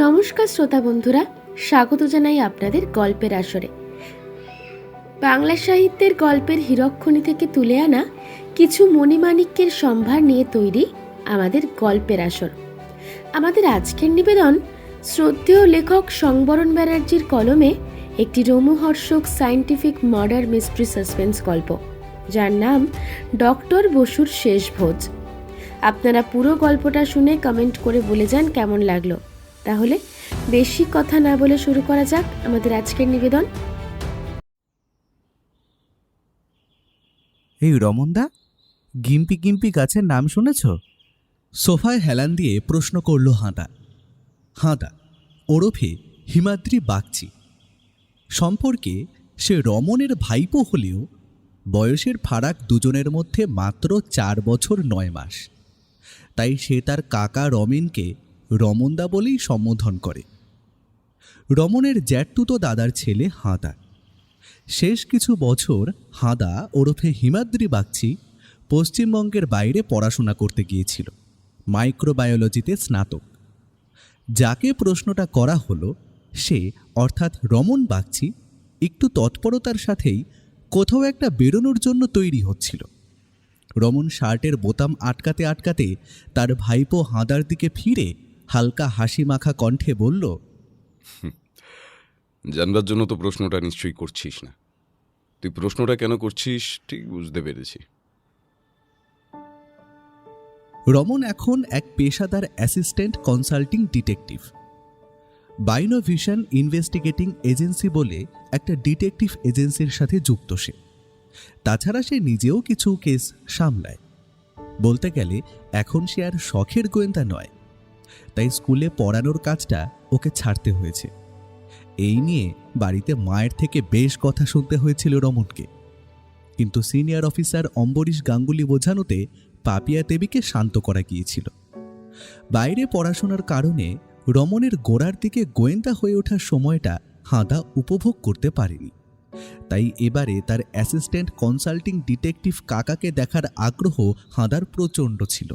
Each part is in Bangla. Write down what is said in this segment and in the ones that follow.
নমস্কার শ্রোতা বন্ধুরা, স্বাগত জানাই আপনাদের গল্পের আসরে। বাংলা সাহিত্যের গল্পের হীরকখনি থেকে তুলে আনা কিছু মণিমাণিক্যের সম্ভার নিয়ে তৈরি আমাদের গল্পের আসর। আমাদের আজকের নিবেদন শ্রদ্ধেয় লেখক সংবরণ ব্যানার্জির কলমে একটি রোমহর্ষক সায়েন্টিফিক মার্ডার মিস্ট্রি সাসপেন্স গল্প, যার নাম ডক্টর বসুর শেষ ভোজ। আপনারা পুরো গল্পটা শুনে কমেন্ট করে বলে যান কেমন লাগলো। তাহলে বেশি কথা না বলে শুরু করা যাক আমাদের আজকের নিবেদন। এই রমনদা, গিম্পি গিম্পি গাছের নাম শুনেছ? সোফায় হেলান দিয়ে প্রশ্ন করল হাঁদা ওরফে হিমাদ্রি বাগচি। সম্পর্কে সে রমনের ভাইপো হলেও বয়সের ফারাক দুজনের মধ্যে মাত্র 4 বছর 9 মাস। তাই সে তার কাকা রমেনকে রমনদা বলেই সম্বোধন করে। রমনের জ্যাঠতুতো দাদার ছেলে হাঁদা। শেষ কিছু বছর হাঁদা ওরফে হিমাদ্রি বাগচি পশ্চিমবঙ্গের বাইরে পড়াশোনা করতে গিয়েছিল, মাইক্রোবায়োলজিতে স্নাতক। যাকে প্রশ্নটা করা হলো সে অর্থাৎ রমন বাগচি একটু তৎপরতার সাথেই কোথাও একটা বেরোনোর জন্য তৈরি হচ্ছিল। রমন শার্টের বোতাম আটকাতে আটকাতে তার ভাইপো হাঁদার দিকে ফিরে হালকা হাসি মাখা কণ্ঠে বলল, জানবার জন্য তো প্রশ্নটা নিশ্চয়ই করছিস না। তুই প্রশ্নটা কেন করছিস ঠিক বুঝতে পেরেছি। রমন এখন এক পেশাদার অ্যাসিস্ট্যান্ট কনসাল্টিং ডিটেকটিভ। বাইনোভিশন ইনভেস্টিগেটিং এজেন্সি বলে একটা ডিটেকটিভ এজেন্সির সাথে যুক্ত সে। তাছাড়া সে নিজেও কিছু কেস সামলায়। বলতে গেলে এখন সে আর শখের গোয়েন্দা নয়, তাই স্কুলে পড়ানোর কাজটা ওকে ছাড়তে হয়েছে। এই নিয়ে বাড়িতে মায়ের থেকে বেশ কথা শুনতে হয়েছিল রমনকে, কিন্তু সিনিয়র অফিসার অম্বরীশ গাঙ্গুলি বোঝানোতে পাপিয়া দেবীকে শান্ত করা গিয়েছিল। বাইরে পড়াশোনার কারণে রমনের গোড়ার দিকে গোয়েন্দা হয়ে ওঠার সময়টা হাঁদা উপভোগ করতে পারেনি। তাই এবারে তার অ্যাসিস্ট্যান্ট কনসাল্টিং ডিটেকটিভ কাকাকে দেখার আগ্রহ হাঁদার প্রচণ্ড ছিল।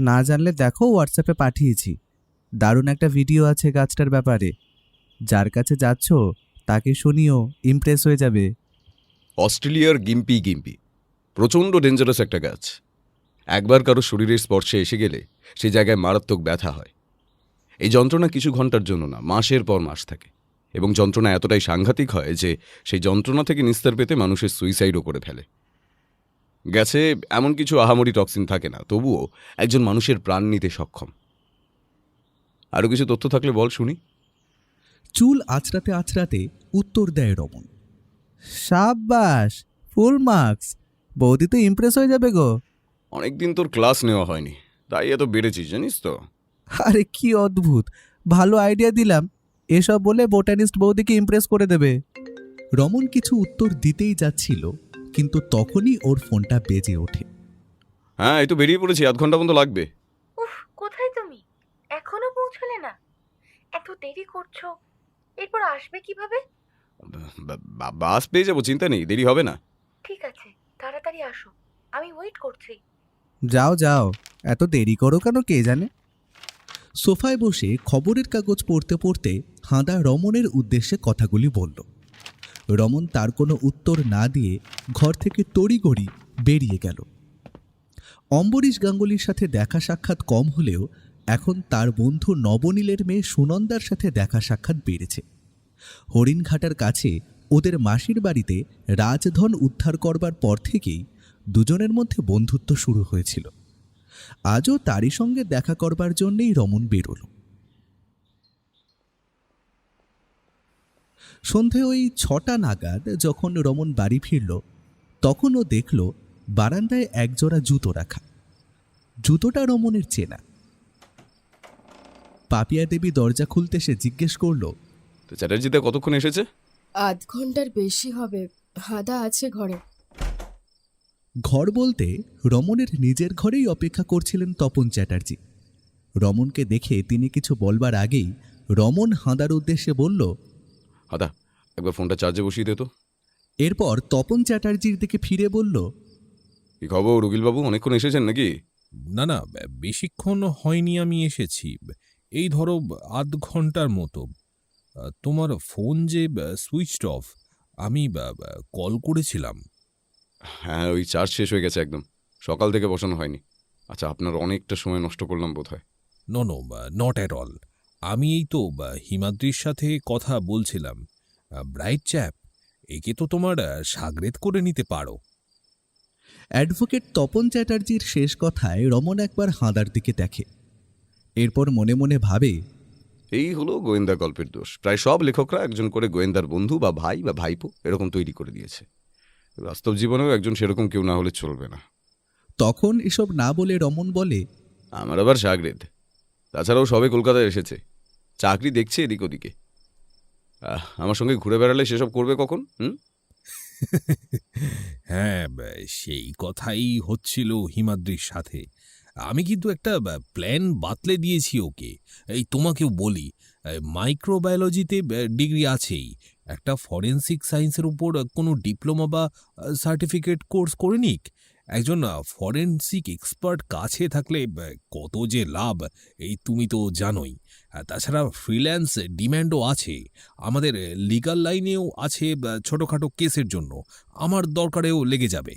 না জানলে দেখো, হোয়াটসঅ্যাপে পাঠিয়েছি, দারুণ একটা ভিডিও আছে গাছটার ব্যাপারে। যার কাছে যাচ্ছ তাকে শুনিও, ইমপ্রেস হয়ে যাবে। অস্ট্রেলিয়ার গিম্পি গিম্পি প্রচণ্ড ডেঞ্জারাস একটা গাছ। একবার কারো শরীরের স্পর্শে এসে গেলে সেই জায়গায় মারাত্মক ব্যথা হয়। এই যন্ত্রণা কিছু ঘন্টার জন্য না, মাসের পর মাস থাকে, এবং যন্ত্রণা এতটাই সাংঘাতিক হয় যে সেই যন্ত্রণা থেকে নিস্তার পেতে মানুষের সুইসাইডও করে ফেলে। গ্যাসে এমন কিছু আহামরি টক্সিন থাকে না, তবুও একজন মানুষের প্রাণ নিতে সক্ষম। আরও কিছু তথ্য থাকলে বল শুনি। চুল আঁচড়াতে আঁচড়াতে উত্তর দেয় রমন, সাব্বাস, ফুল মার্কস, বৌদি তো ইমপ্রেস হয়ে যাবে গো। অনেকদিন তোর ক্লাস নেওয়া হয়নি, তাই এত বেড়েছিস জানিস তো। আরে কি অদ্ভুত, ভালো আইডিয়া দিলাম, এসব বলে বোটানিস্ট বৌদিকে ইমপ্রেস করে দেবে। রমন কিছু উত্তর দিতেই যাচ্ছিল, কিন্তু তখনই ওর ফোনটা বেজে ওঠে। হ্যাঁ, এই তো বেরিয়ে পড়েছি, আধ ঘন্টা মতো লাগবে। উফ, কোথায় তুমি? এখনো পৌঁছলে না? এত দেরি করছো, এরপর আসবে কিভাবে? বাস পেয়ে যাবো, চিন্তা নেই, দেরি হবে না। ঠিক আছে, তাড়াতাড়ি আসো, আমি ওয়েট করছি। যাও যাও, এত দেরি করো কেন কে জানে। সোফায় বসে খবরের কাগজ পড়তে পড়তে হাঁদা রমনের উদ্দেশ্যে কথাগুলি বলল। রমন তার কোনো উত্তর না দিয়ে ঘর থেকে তড়িঘড়ি বেরিয়ে গেল। অম্বরীশ গাঙ্গুলির সাথে দেখা সাক্ষাৎ কম হলেও এখন তার বন্ধু নবনীলের মেয়ে সুনন্দার সাথে দেখা সাক্ষাৎ বেড়েছে। হরিণঘাটার কাছে ওদের মাসির বাড়িতে রাজধন উদ্ধার করবার পর থেকেই দুজনের মধ্যে বন্ধুত্ব শুরু হয়েছিল। আজও তারই সঙ্গে দেখা করবার জন্যেই রমন বেরোল। সন্ধে ওই 6টা নাগাদ যখন রমন বাড়ি ফিরল, তখন ও দেখল বারান্দায় একজোড়া জুতো রাখা। জুতোটা রমনের চেনা। পাপিয়া দেবী দরজা খুলতে সে জিজ্ঞেস করল, তো চ্যাটার্জিতে কতক্ষণ এসেছে? আধ ঘন্টার বেশি হবে, হাঁদা আছে ঘরে। ঘর বলতে রমনের নিজের ঘরেই অপেক্ষা করছিলেন তপন চ্যাটার্জি। রমনকে দেখে তিনি কিছু বলবার আগেই রমন হাঁদার উদ্দেশ্যে বলল, হাদা, একবার ফোনটা চার্জে বসিয়ে দে তো। এরপর তপন চ্যাটার্জির দিকে ফিরে বলল, কি খবর উকিলবাবু, অনেকক্ষণ এসেছেন নাকি? না না, বেশিক্ষণ হয়নি আমি এসেছি। এই ধরো আধ ঘন্টার মতো। তোমার ফোন যে সুইচড অফ, আমি কল করেছিলাম। হ্যাঁ, ওই চার্জ শেষ হয়ে গেছে একদম, সকাল থেকে বসানো হয়নি। আচ্ছা, আপনার অনেকটা সময় নষ্ট করলাম বোধ হয়। No no, not at all. আমি এই তো হিমাদ্রির সাথে কথা বলছিলাম। ব্রাইট চ্যাপ, একে তো তোমার সাগরেদ করে নিতে পারো। অ্যাডভোকেট তপন চ্যাটার্জির শেষ কথায় রমন একবার হাঁদার দিকে দেখে। এরপর মনে মনে ভাবে, এই হলো গোয়েন্দা গল্পের দোষ। প্রায় সব লেখকরা একজন করে গোয়েন্দার বন্ধু বা ভাই বা ভাইপো এরকম তৈরি করে দিয়েছে। বাস্তব জীবনেও একজন সেরকম কেউ না হলে চলবে না। তখন এসব না বলে রমন বলে, আমার আবার সাগরেদ, তাছাড়াও সবে কলকাতায় এসেছে, চাকরি দেখছে এদিক ওদিকে। আমার সঙ্গে ঘুরে বেড়ালে সেসব করবে কখন? হ্যাঁ, সেই কথাই হচ্ছিল হিমাদ্রির সাথে। আমি কিন্তু একটা প্ল্যান বাতলে দিয়েছি ওকে। এই তোমাকেও বলি, মাইক্রোবায়োলজিতে ডিগ্রি আছেই, একটা ফরেনসিক সায়েন্সের উপর কোনো ডিপ্লোমা বা সার্টিফিকেট কোর্স করে নিক। একজন ফরেনসিক এক্সপার্ট কাছে থাকলে কত যে লাভ, এই তুমি তো জানোই। তাছাড়া ফ্রিল্যান্স ডিম্যান্ডও আছে, আমাদের লিগ্যাল লাইনেও আছে, ছোটোখাটো কেসের জন্য আমার দরকারেও লেগে যাবে।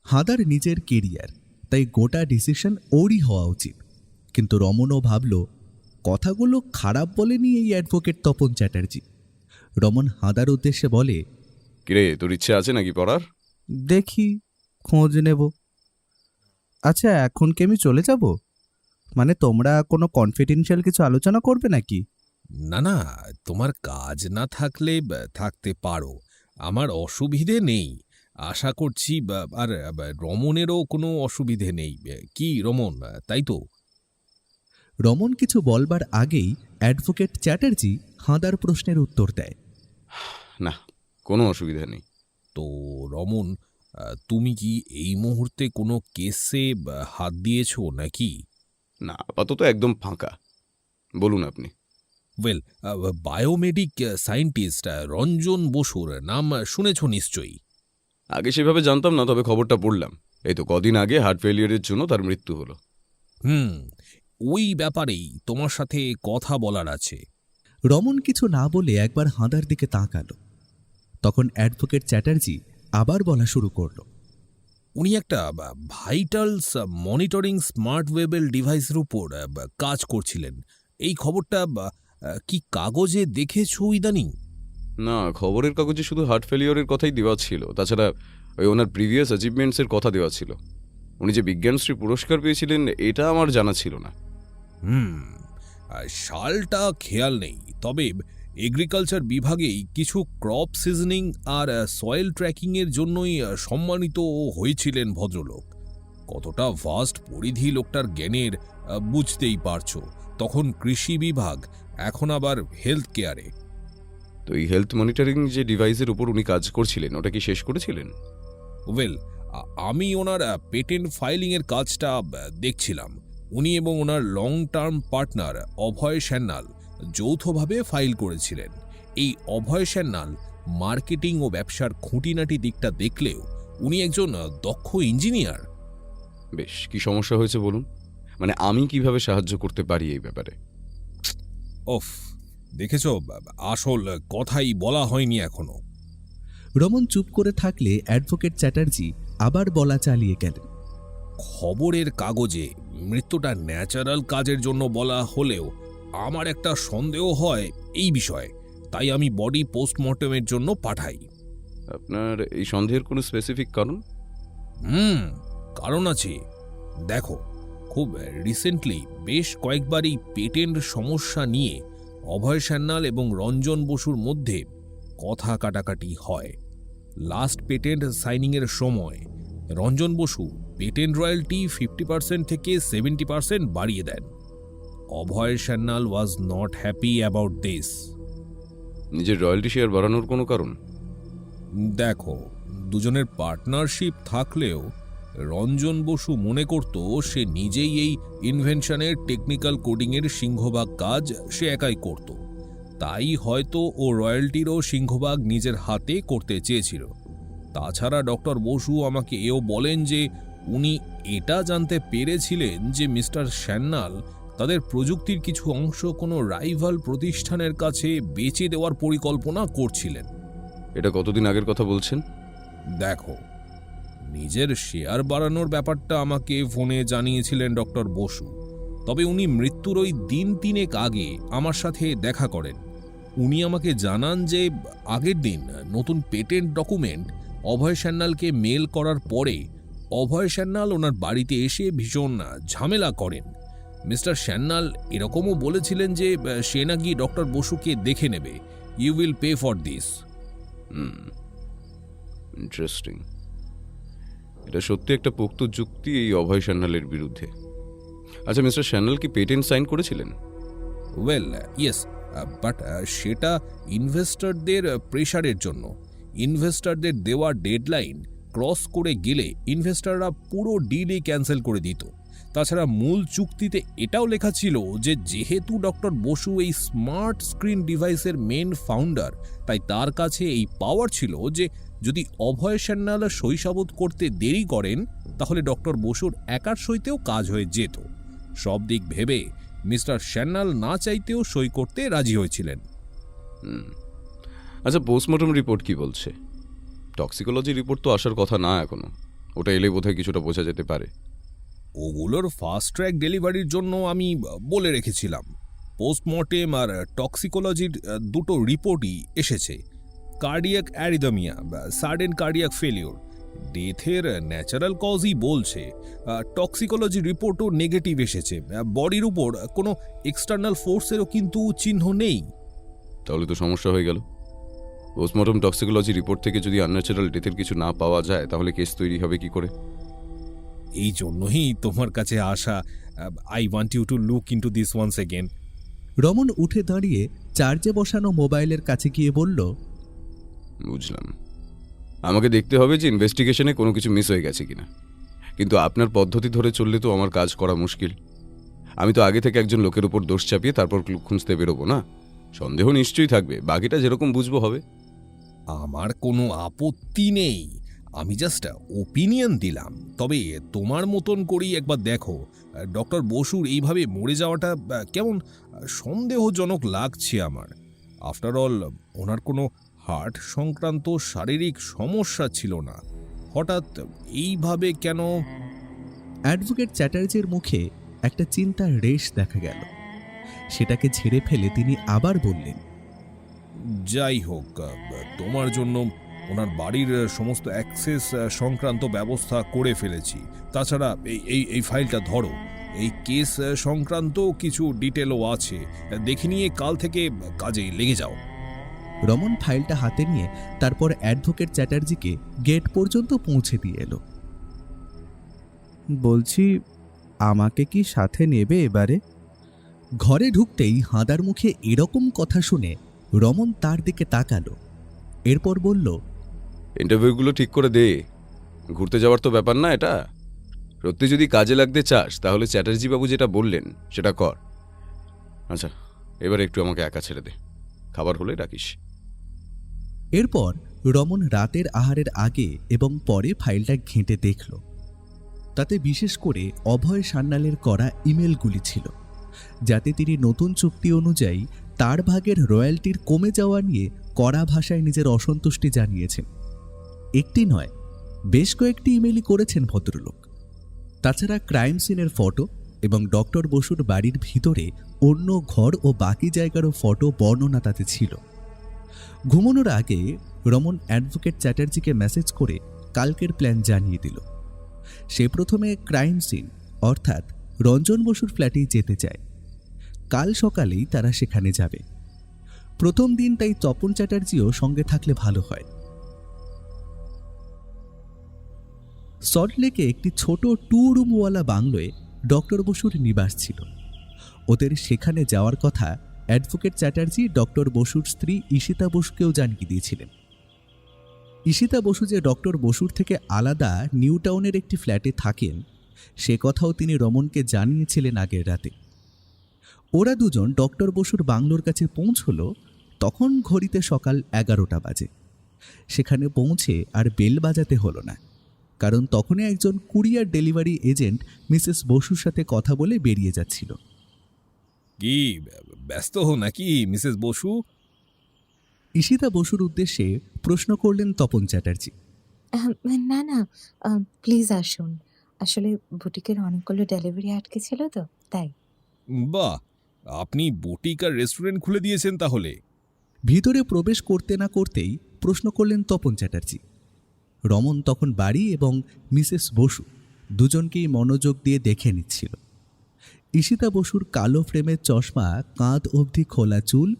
হাঁদার নিজের কেরিয়ার, তাই গোটা ডিসিশন ওরই হওয়া উচিত। কিন্তু রমনও ভাবল, কথাগুলো খারাপ বলেনি এই অ্যাডভোকেট তপন চ্যাটার্জি। রমন হাঁদার উদ্দেশ্যে বলে, কিরে, তোর ইচ্ছে আছে নাকি পড়ার? দেখি, খোঁজ নেব। আচ্ছা, এখন কি আমি চলে যাব? মানে তোমরা কোনো কনফিডেন্সিয়াল কিছু আলোচনা করবে নাকি? না না, তোমার কাজ না থাকলে থাকতে পারো, আমার অসুবিধে নেই। আশা করছি আর রমনেরও কোনো অসুবিধে নেই। কি রমন, তাই তো? রমন কিছু বলবার আগেই অ্যাডভোকেট চ্যাটার্জি হাঁদার প্রশ্নের উত্তর দেয়, না, কোনো অসুবিধা নেই। তো রমন, তুমি কি এই মুহূর্তে কোনো কেসে হাত দিয়েছো নাকি? না, আপাতত একদম ফাঁকা। বলুন আপনি। ওয়েল, বায়োমেডিক সায়েন্টিস্ট রঞ্জন বসুর নাম শুনেছ নিশ্চয়ই। আগে সেভাবে জানতাম না, তবে খবরটা পড়লাম। এই তো কদিন আগে হার্ট ফেলিয়ারের জন্য তার মৃত্যু হলো। ওই ব্যাপারেই তোমার সাথে কথা বলার আছে। রমন কিছু না বলে একবার হাঁদার দিকে তাকালো। তখন অ্যাডভোকেট চ্যাটার্জি আবার বলা শুরু করল, উনি একটা ভাইটালস মনিটরিং স্মার্ট ওয়েবেল ডিভাইসের উপর কাজ করছিলেন। এই খবরটা কি কাগজে দেখেছো ইদানিং? না, খবরের কাগজে শুধু হার্ট ফেলিয়ারের কথাই দেওয়া ছিল। তাছাড়া ওই ওনার প্রিভিয়াস অ্যাচিভমেন্টসের কথা দেওয়া ছিল। উনি যে বিজ্ঞানশ্রী পুরস্কার পেয়েছিলেন এটা আমার জানা ছিল না। সালটা খেয়াল নেই, তবে এগ্রিকালচার বিভাগেই কিছু ক্রপ সিজনিং আর সয়েল ট্র্যাকিংয়ের জন্যই সম্মানিত হয়েছিলেন ভদ্রলোক। কতটা ভাস্ট পরিধি লোকটার জ্ঞানের বুঝতেই পারছো। তখন কৃষি বিভাগ, এখন আবার হেলথ কেয়ারে। তো এই হেলথ মনিটরিং যে ডিভাইসের উপর উনি কাজ করছিলেন ওটা কি শেষ করেছিলেন? ওয়েল, আমি ওনার পেটেন্ট ফাইলিংয়ের কাজটা দেখছিলাম। উনি এবং ওনার লং টার্ম পার্টনার অভয় সান্যাল যৌথভাবে ফাইল করেছিলেন। এই অভয় সান্যাল মার্কেটিং ও ব্যবসার খুঁটিনাটি দিকটা দেখলেও উনি একজন দক্ষ ইঞ্জিনিয়ার। বেশ, কি সমস্যা হয়েছে বলুন, মানে আমি কিভাবে সাহায্য করতে পারি এই ব্যাপারে? ওফ, দেখেছো, আসল কথাই বলা হয়নি এখনো। রমন চুপ করে থাকলে অ্যাডভোকেট চ্যাটার্জি আবার বলা চালিয়ে গেলেন, খবরের কাগজে মৃত্যুটা ন্যাচারাল কাজের জন্য বলা হলেও আমার একটা সন্দেহ হয় এই বিষয়ে, তাই আমি বডি পোস্টমর্টমের জন্য পাঠাই। আপনার এই সন্দেহের কোনো স্পেসিফিক কারণ? কারণ আছে। দেখো, খুব রিসেন্টলি বেশ কয়েকবারই পেটেন্ট সমস্যা নিয়ে অভয় সান্যাল এবং রঞ্জন বসুর মধ্যে কথা কাটাকাটি হয়। লাস্ট পেটেন্ট সাইনিংয়ের সময় রঞ্জন বসু পেটেন্ট রয়্যালটি 50% থেকে 70% বাড়িয়ে দেন। Abhay Sanyal was not happy about this. নিজের রয়্যালটি শেয়ার বাড়ানোর কোনো কারণ? দেখো, দুজনের পার্টনারশিপ থাকলেও রঞ্জন বসু মনে করত সে নিজেই এই ইনভেনশনের টেকনিক্যাল কোডিংয়ের সিংহভাগ কাজ সে একাই করত। তাই হয়তো ও রয়্যালটিরও সিংহভাগ নিজের হাতে করতে চেয়েছিল। তাছাড়া ডক্টর বসু আমাকে এও বলেন যে উনি এটা জানতে পেরেছিলেন যে মিস্টার সান্যাল তাদের প্রযুক্তির কিছু অংশ কোনো রাইভাল প্রতিষ্ঠানের কাছে বেচে দেওয়ার পরিকল্পনা করছিলেন। এটা কতদিন আগের কথা বলছেন? দেখো, নিজের শেয়ার বাড়ানোর ব্যাপারটা আমাকে ফোনে জানিয়েছিলেন ডক্টর বসু, তবে উনি মৃত্যুর ওই দিন 3 আগে আমার সাথে দেখা করেন। উনি আমাকে জানান যে আগের দিন নতুন পেটেন্ট ডকুমেন্ট অভয় সান্যালকে মেল করার পরে অভয় সান্যাল ওনার বাড়িতে এসে ভীষণ ঝামেলা করেন। মিস্টার সান্যাল এরকমও বলেছিলেন যে সে নাকি ডক্টর বসুকে দেখে নেবে। You will pay for this. Interesting. এটা সত্যি একটা পোক্ত যুক্তি এই অভয় সান্যালের বিরুদ্ধে। আচ্ছা, মিস্টার সান্যাল কি পেটেন্ট সাইন করেছিলেন? ওয়েল ইয়েস, বাট সেটা ইনভেস্টরদের প্রেশারের জন্য। ইনভেস্টরদের দেওয়া ডেডলাইন ক্রস করে গেলে ইনভেস্টররা পুরো ডিলই ক্যান্সেল করে দিত। তাছাড়া মূল চুক্তিতে এটাও লেখা ছিল যে যেহেতু ডক্টর বসু এই স্মার্ট স্ক্রিন ডিভাইসের মেন ফাউন্ডার, তাই তার কাছে এই পাওয়ার ছিল যে যদি অভয় সান্যাল সইসাবুত করতে দেরি করেন তাহলে ডক্টর বসুর একার সইতেও কাজ হয়ে যেত। সব দিক ভেবে মিস্টার সান্যাল না চাইতেও সই করতে রাজি হয়েছিলেন। আচ্ছা, পোস্টমর্টম রিপোর্ট কি বলছে? টক্সিকোলজি রিপোর্ট তো আসার কথা না এখনো। ওটা এলে বোধহয় কিছুটা বোঝা যেতে পারে। ওগুলোর ফাস্ট ট্র্যাক ডেলিভারির জন্য আমি বলে রেখেছিলাম। পোস্টমর্টেম আর টক্সিকোলজির দুটো রিপোর্টই এসেছে। Cardiac arrhythmia, sudden cardiac failure, ডেথের ন্যাচারাল কজই বলছে। টক্সিকোলজি রিপোর্টও নেগেটিভ এসেছে। বডির উপর কোনো এক্সটার্নাল ফোর্সেরও কিন্তু চিহ্ন নেই। তাহলে তো সমস্যা হয়ে গেল। পোস্টমর্টম টক্সিকোলজি রিপোর্ট থেকে যদি আনন্যাচারাল ডেথের কিছু না পাওয়া যায় তাহলে কেস তৈরি হবে কি করে? এই জন্যই তোমার কাছে আসা। I want you to look into this once again. Raman উঠে দাঁড়িয়ে চার্জে বসানো মোবাইলের কাছে গিয়ে বলল, বুঝলাম। আমাকে দেখতে হবে যে ইনভেস্টিগেশনে কোনো কিছু মিস হয়ে গেছে কিনা। কিন্তু আপনার পদ্ধতি ধরে চললে তো আমার কাজ করা মুশকিল। আমি তো আগে থেকে একজন লোকের উপর দোষ চাপিয়ে তারপর ক্লু খুঁজতে বেরোবো না। সন্দেহ নিশ্চয়ই থাকবে, বাকিটা যেরকম বুঝবো হবে। আমার কোনো আপত্তি নেই, আমি জাস্ট ওপিনিয়ন দিলাম। তবে তোমার মতন করেই একবার দেখো, ডক্টর বসুর এইভাবে মরে যাওয়াটা কেমন সন্দেহজনক লাগছে আমার। আফটার অল ওনার কোনো হার্ট সংক্রান্ত শারীরিক সমস্যা ছিল না, হঠাৎ এইভাবে কেন? অ্যাডভোকেট চ্যাটার্জির মুখে একটা চিন্তার রেশ দেখা গেল। সেটাকে ঝেড়ে ফেলে তিনি আবার বললেন, যাই হোক, তোমার জন্য ওনার বাড়ির সমস্ত অ্যাক্সেস সংক্রান্ত ব্যবস্থা করে ফেলেছি। তাছাড়া এই ফাইলটা ধরো, এই কেস সংক্রান্ত কিছু ডিটেলও আছে। দেখে নিয়ে কাল থেকে কাজে লেগে যাও। রমন ফাইলটা হাতে নিয়ে তারপর অ্যাডভোকেট চ্যাটার্জিকে গেট পর্যন্ত পৌঁছে দিয়ে এলো। বলছি, আমাকে কি সাথে নেবে এবারে? ঘরে ঢুকতেই হাঁদার মুখে এরকম কথা শুনে রমন তার দিকে তাকালো। এরপর বলল, ইন্টারভিউগুলো ঠিক করে দে। ঘুরতে যাওয়ার তো ব্যাপার না এটা। সত্যি যদি কাজে লাগতে চাস তাহলে চ্যাটার্জি বাবু যেটা বললেন সেটা কর। আচ্ছা, এবার একটু আমাকে একা ছেড়ে দে, খাবার হলে ডাকিস। এরপর রমন রাতের আহারের আগে এবং পরে ফাইলটা ঘেঁটে দেখল। তাতে বিশেষ করে অভয় সান্যালের করা ইমেলগুলি ছিল, যাতে তিনি নতুন চুক্তি অনুযায়ী তার ভাগের রয়্যালটির কমে যাওয়া নিয়ে কড়া ভাষায় নিজের অসন্তুষ্টি জানিয়েছেন। একটি নয়, বেশ কয়েকটি ইমেলই করেছেন ভদ্রলোক। তাছাড়া ক্রাইম সিনের ফটো এবং ডক্টর বসুর বাড়ির ভিতরে অন্য ঘর ও বাকি জায়গারও ফটো বর্ণনা তাতে ছিল। ঘুমানোর আগে রমন অ্যাডভোকেট চ্যাটার্জিকে মেসেজ করে কালকের প্ল্যান জানিয়ে দিল। সে প্রথমে ক্রাইম সিন অর্থাৎ রঞ্জন বসুর ফ্ল্যাটেই যেতে চায়। কাল সকালেই তারা সেখানে যাবে। প্রথম দিন তাই তপন চ্যাটার্জিও সঙ্গে থাকলে ভালো হয়। সল্টলেকে একটি ছোট 2 রুমওয়ালা বাংলোয় ডক্টর বসুর নিবাস ছিল। ওদের সেখানে যাওয়ার কথা অ্যাডভোকেট চ্যাটার্জি ডক্টর বসুর স্ত্রী ঈশিতা বসুকেও জানিয়ে দিয়েছিলেন। ঈশিতা বসু যে ডক্টর বসুর থেকে আলাদা নিউ টাউনের একটি ফ্ল্যাটে থাকেন সে কথাও তিনি রমনকে জানিয়েছিলেন আগের রাতে। ওরা দুজন ডক্টর বসুর বাংলোর কাছে পৌঁছল তখন ঘড়িতে সকাল 11টা বাজে। সেখানে পৌঁছে আর বেল বাজাতে হলো না, কারণ তখনই একজন কুরিয়ার ডেলিভারি এজেন্ট মিসেস বসুর সাথে কথা বলে বেরিয়ে যাচ্ছিল। কি ব্যস্ত নাকি মিসেস বসু? ঈশিতা বসুর উদ্দেশ্যে প্রশ্ন করলেন তপন চ্যাটার্জি। আহ, না না, প্লিজ আসুন। আসলে বুটিকের অনেকগুলো ডেলিভারি আটকে ছিল তো, তাই। বাহ, আপনি বুটিক আর রেস্টুরেন্ট খুলে দিয়েছেন তাহলে? ভিতরে প্রবেশ করতে না করতেই প্রশ্ন করলেন তপন চ্যাটার্জি। রমন তখন বাড়ি এবং মিসেস বসু দুজনকেই মনোযোগ দিয়ে দেখে নিচ্ছিল। ঈশিতা বসুর কালো ফ্রেমের চশমা, কাঁধ অবধি খোলা চুল,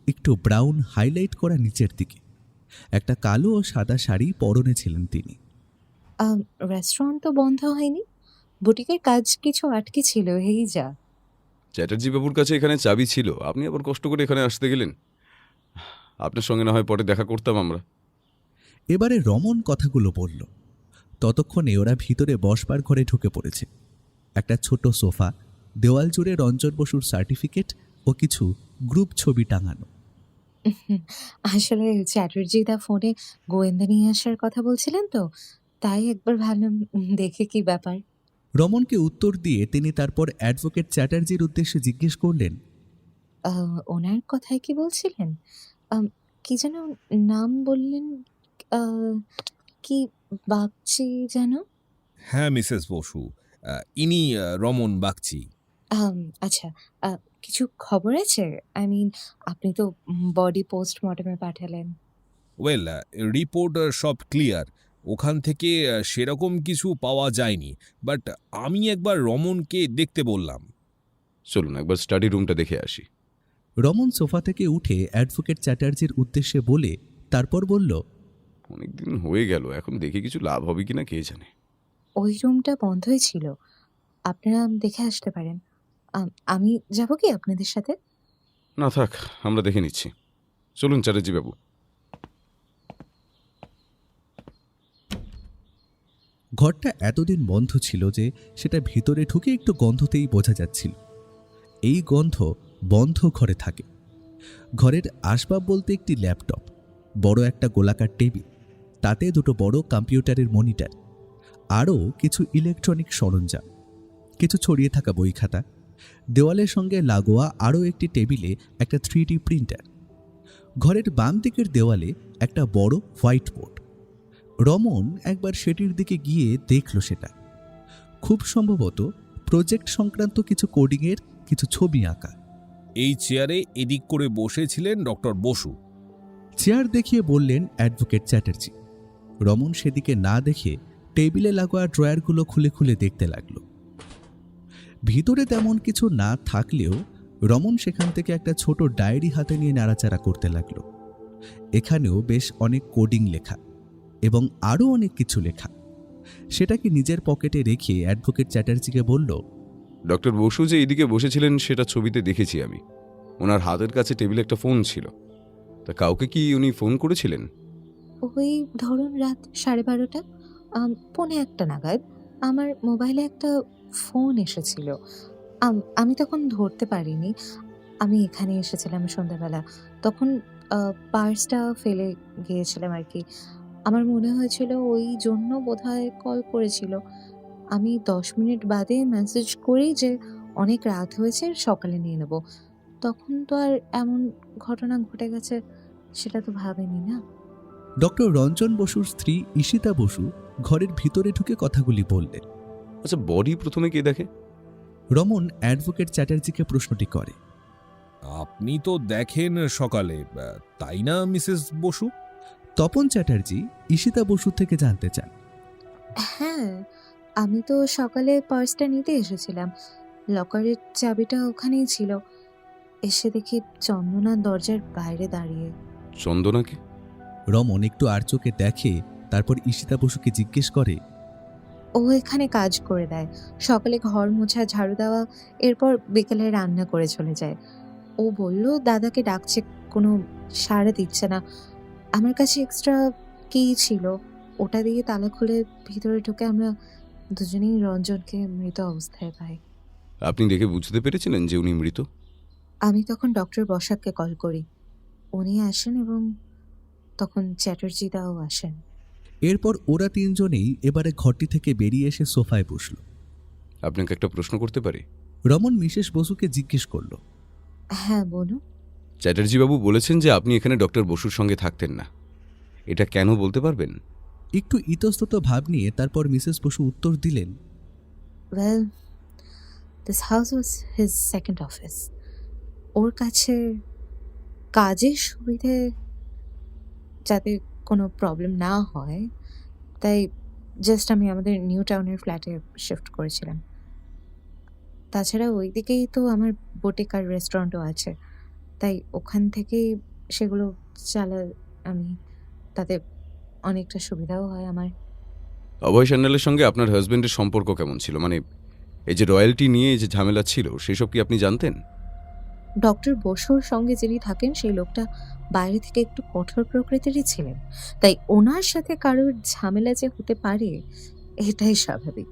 একটু ব্রাউন হাইলাইট করা নিচের দিকে, একটা কালো ও সাদা শাড়ি পরনে ছিলেন তিনি। রেস্টুরেন্ট তো বন্ধ হয়নি, বুটিকের কাজ কিছু আটকে ছিল, এই যা। চ্যাটার্জি বাবুর কাছে এখানে চাবি ছিল, আপনি আবার কষ্ট করে এখানে আসতে গেলেন। আপনার সঙ্গে না হয় পরে দেখা করতাম আমরা। এবারে রমন কথাগুলো বলল। ততক্ষণে ওরা ভিতরে বসবার ঘরে ঢুকে পড়েছে। একটা ছোট সোফা, দেওয়াল জুড়ে রঞ্জন বসুর সার্টিফিকেট ও কিছু গ্রুপ ছবি টাঙানো। আসলে চ্যাটার্জি দা ফোনে গোয়েন্দা নিয়ে আসার কথা বলছিলেন তো, তাই একবার ভাবলাম দেখে কি ব্যাপার। রমনকে উত্তর দিয়ে তিনি তারপর অ্যাডভোকেট চ্যাটার্জির উদ্দেশ্যে জিজ্ঞেস করলেন, ওনার কথায় কি বলছিলেন? কি যেন নাম বললেন? আহ, কি বাগচি যেন? হ্যাঁ মিসেস বসু, ইনি রমন বাগচি। আচ্ছা, কিছু খবর আছে? আই মিন, আপনি তো বডি পোস্টমর্টমে পাঠালেন। ওয়েল, রিপোর্ট সব ক্লিয়ার, ওখান থেকে সেরকম কিছু পাওয়া যায়নি, বাট আমি একবার রমনকে দেখতে বললাম। চলুন একবার স্টাডি রুমটা দেখে আসি। রমন সোফা থেকে উঠে অ্যাডভোকেট চ্যাটার্জির উদ্দেশ্যে বলে তারপর বলল, অনেকদিন হয়ে গেল, এখন দেখে কিছু লাভ হবে কিনা কে জানে। ওই রুমটা বন্ধই ছিল, আপনারা দেখে আসতে পারেন। আমি যাব কি আপনাদের সাথে? না থাক, আমরা দেখে নিচ্ছি। চলুন চ্যাটার্জি বাবু। ঘরটা এতদিন বন্ধ ছিল যে সেটা ভিতরে ঢুকে একটু গন্ধতেই বোঝা যাচ্ছিল। এই গন্ধ বন্ধ ঘরে থাকে। ঘরের আসবাব বলতে একটি ল্যাপটপ, বড় একটা গোলাকার টেবিল, তাতে দুটো বড় কম্পিউটারের মনিটর, আরও কিছু ইলেকট্রনিক সরঞ্জাম, কিছু ছড়িয়ে থাকা বই খাতা, দেওয়ালের সঙ্গে লাগোয়া আরও একটি টেবিলে একটা 3D প্রিন্টার। ঘরের বাম দিকের দেওয়ালে একটা বড় হোয়াইট বোর্ড। রমন একবার সেটির দিকে গিয়ে দেখল সেটা খুব সম্ভবত প্রজেক্ট সংক্রান্ত কিছু কোডিংয়ের কিছু ছবি আঁকা। এই চেয়ারে এদিক করে বসেছিলেন ডক্টর বসু। চেয়ার দেখিয়ে বললেন অ্যাডভোকেট চ্যাটার্জি। রমন সেদিকে না দেখে টেবিলে লাগোয়া ড্রয়ারগুলো খুলে খুলে দেখতে লাগলো। ভিতরে তেমন কিছু না থাকলেও রমন সেখান থেকে একটা ছোট ডায়েরি হাতে নিয়ে নাড়াচাড়া করতে লাগলো। এখানেও বেশ অনেক কোডিং লেখা এবং আরও অনেক কিছু লেখা। সেটাকে নিজের পকেটে রেখে অ্যাডভোকেট চ্যাটার্জিকে বলল, ডক্টর বসু যে এদিকে বসেছিলেন সেটা ছবিতে দেখেছি আমি। ওনার হাতের কাছে টেবিলে একটা ফোন ছিল, তা কাউকে কি উনি ফোন করেছিলেন? ওই ধরুন রাত 12:30, 1:45 নাগাদ আমার মোবাইলে একটা ফোন এসেছিল। আমি তখন ধরতে পারিনি। আমি এখানে এসেছিলাম সন্ধ্যাবেলা। তখন পার্সটা ফেলে গিয়েছিলাম আর কি। আমার মনে হয়েছিল ওই জন্য বোধহয় কল করেছিল। আমি 10 মিনিট বাদে মেসেজ করি যে অনেক রাত হয়েছে, সকালে নিয়ে নেব। তখন তো আর এমন ঘটনা ঘটে গেছে সেটা তো ভাবিনি না। ডক্টর রঞ্জন বসুর স্ত্রী ঈশিতা বসু ঘরের ভিতরে ঢুকে কথাগুলি বললেন। আচ্ছা, বডি প্রথমে কে দেখে? রমন অ্যাডভোকেট চ্যাটার্জিকে প্রশ্নটি করে। আপনি তো দেখেন সকালে, তাই না মিসেস বসু? তপন চ্যাটার্জি ঈশিতা বসু থেকে জানতে চান। হ্যাঁ, আমি তো সকালে পার্সটা নিতে এসেছিলাম। লকারের চাবিটা ওখানেই ছিল। এসে দেখি চন্দনা দরজার বাইরে দাঁড়িয়ে। চন্দনাকে? রমন একটু আর চোখে দেখে, তারপর ঈশিতা বসুকে জিজ্ঞেস করে, ও এখানে কাজ করে দেয়। সকালে ঘর মোছা, ঝাড়ু দেওয়া, এরপর বিকেলে রান্না করে চলে যায়। ও বলল দাদাকে ডাকছে, কোনো সাড়া দিচ্ছে না। আমার কাছে এক্সট্রা কি ছিল, ওটা দিয়ে তালা খুলে ভিতরে ঢুকে আমরা দুজনেই রঞ্জনকে মৃত অবস্থায় পাই। আপনি দেখে বুঝতে পেরেছিলেন যে উনি মৃত? আমি তখন ডক্টর বসাককে কল করি। উনি আসেন এবং তখন চ্যাটার্জি দাও আসেন। এরপর ওরা তিনজনেই এবারে ঘরটি থেকে বেরিয়ে এসে সোফায় বসল। আপনাকে একটা প্রশ্ন করতে পারি? রমন মিসেস বসুকে জিজ্ঞেস করল। হ্যাঁ, বলুন। চ্যাটার্জিবাবু বলেছেন যে আপনি এখানে ডক্টর বসুর সঙ্গে থাকতেন না। এটা কেন বলতে পারবেন? একটু ইতস্তত ভাব নিয়ে তারপর মিসেস বসু উত্তর দিলেন, well, this house was his second office. ওর কাছে কাজের সুবিধে যাতে কোনো প্রবলেম না হয়, তাই জাস্ট আমি আমাদের নিউ টাউনের ফ্ল্যাটে শিফট করেছিলাম। তাছাড়া ওই দিকেই তো আমার বুটিক আর রেস্টুরেন্টও আছে, তাই ওখান থেকেই সেগুলো চালা আমি, তাতে অনেকটা সুবিধাও হয় আমার। অভয় সান্যালের সঙ্গে আপনার হাজবেন্ডের সম্পর্ক কেমন ছিল? মানে এই যে রয়্যালটি নিয়ে যে ঝামেলা ছিল সেসব কি আপনি জানতেন? ডক্টর বসুর সঙ্গে যিনি থাকেন সেই লোকটা বাইরে থেকে একটু কঠোর প্রকৃতিরই ছিলেন, তাই ওনার সাথে কারোর ঝামেলা যে হতে পারে এটাই স্বাভাবিক।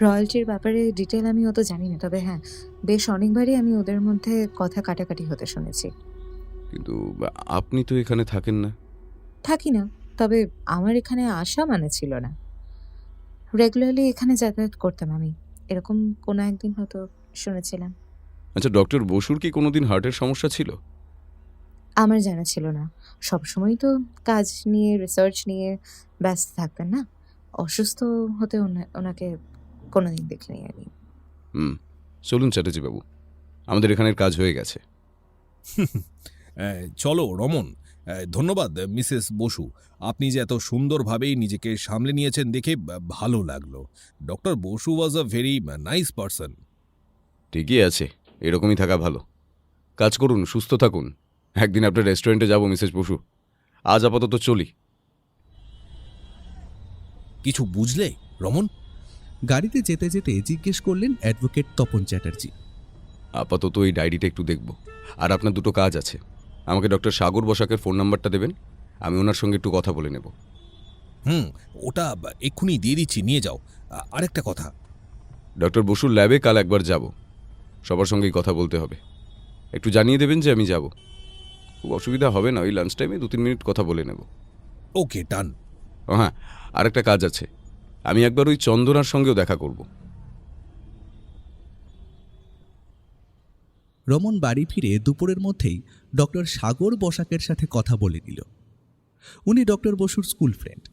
রয়্যালটির ব্যাপারে ডিটেল আমি অত জানি না, তবে হ্যাঁ, বেশ অনেকবারই আমি ওদের মধ্যে কথা কাটাকাটি হতে শুনেছি। কিন্তু আপনি তো এখানে থাকেন না। থাকি না, তবে আমার এখানে আসা মানে ছিল না। রেগুলারলি এখানে যাতায়াত করতাম আমি, এরকম কোনো একদিন হয়তো শুনেছিলাম। আচ্ছা, ডক্টর বসুর কি কোনোদিন হার্টের সমস্যা ছিল? আমার জানা ছিল না, সবসময় তো কাজ নিয়ে রিসার্চ নিয়ে ব্যস্ত থাকতেন না, অসুস্থ হতে ওনাকে কোনোদিন দেখিনি আমি। চলুন চ্যাটার্জিবাবু, আমাদের এখানের কাজ হয়ে গেছে। চলো রমন। ধন্যবাদ মিসেস বসু, আপনি যে এত সুন্দরভাবেই নিজেকে সামলে নিয়েছেন দেখে ভালো লাগলো। Doctor Basu was a very nice person. ঠিকই আছে, এরকমই থাকা ভালো। কাজ করুন, সুস্থ থাকুন। একদিন আপনার রেস্টুরেন্টে যাব মিসেস বসু। আজ আপাতত চলি। কিছু বুঝলে রমন? গাড়িতে যেতে যেতে জিজ্ঞেস করলেন অ্যাডভোকেট তপন চ্যাটার্জি। আপাতত এই ডায়েরিটা একটু দেখব। আর আপনার দুটো কাজ আছে। আমাকে ডক্টর সাগর বসাকের ফোন নাম্বারটা দেবেন, আমি ওনার সঙ্গে একটু কথা বলে নেব। ওটা এক্ষুনি দিয়ে দিচ্ছি, নিয়ে যাও। আরেকটা কথা, ডক্টর বসুর ল্যাবে কাল একবার যাব। সবার সঙ্গেই কথা বলতে হবে। একটু জানিয়ে দেবেন যে আমি যাব। খুব অসুবিধা হবে না, ওই লাঞ্চ টাইমে 2-3 মিনিট কথা বলে নেব। ওকে, ডান। ও হ্যাঁ, আরেকটা কাজ আছে। আমি একবার ওই চন্দনার সঙ্গেও দেখা করব। রমন বাড়ি ফিরে দুপুরের মধ্যেই ডক্টর সাগর বসাকের সাথে কথা বলে নিল। উনি ডক্টর বসুর স্কুল ফ্রেন্ড।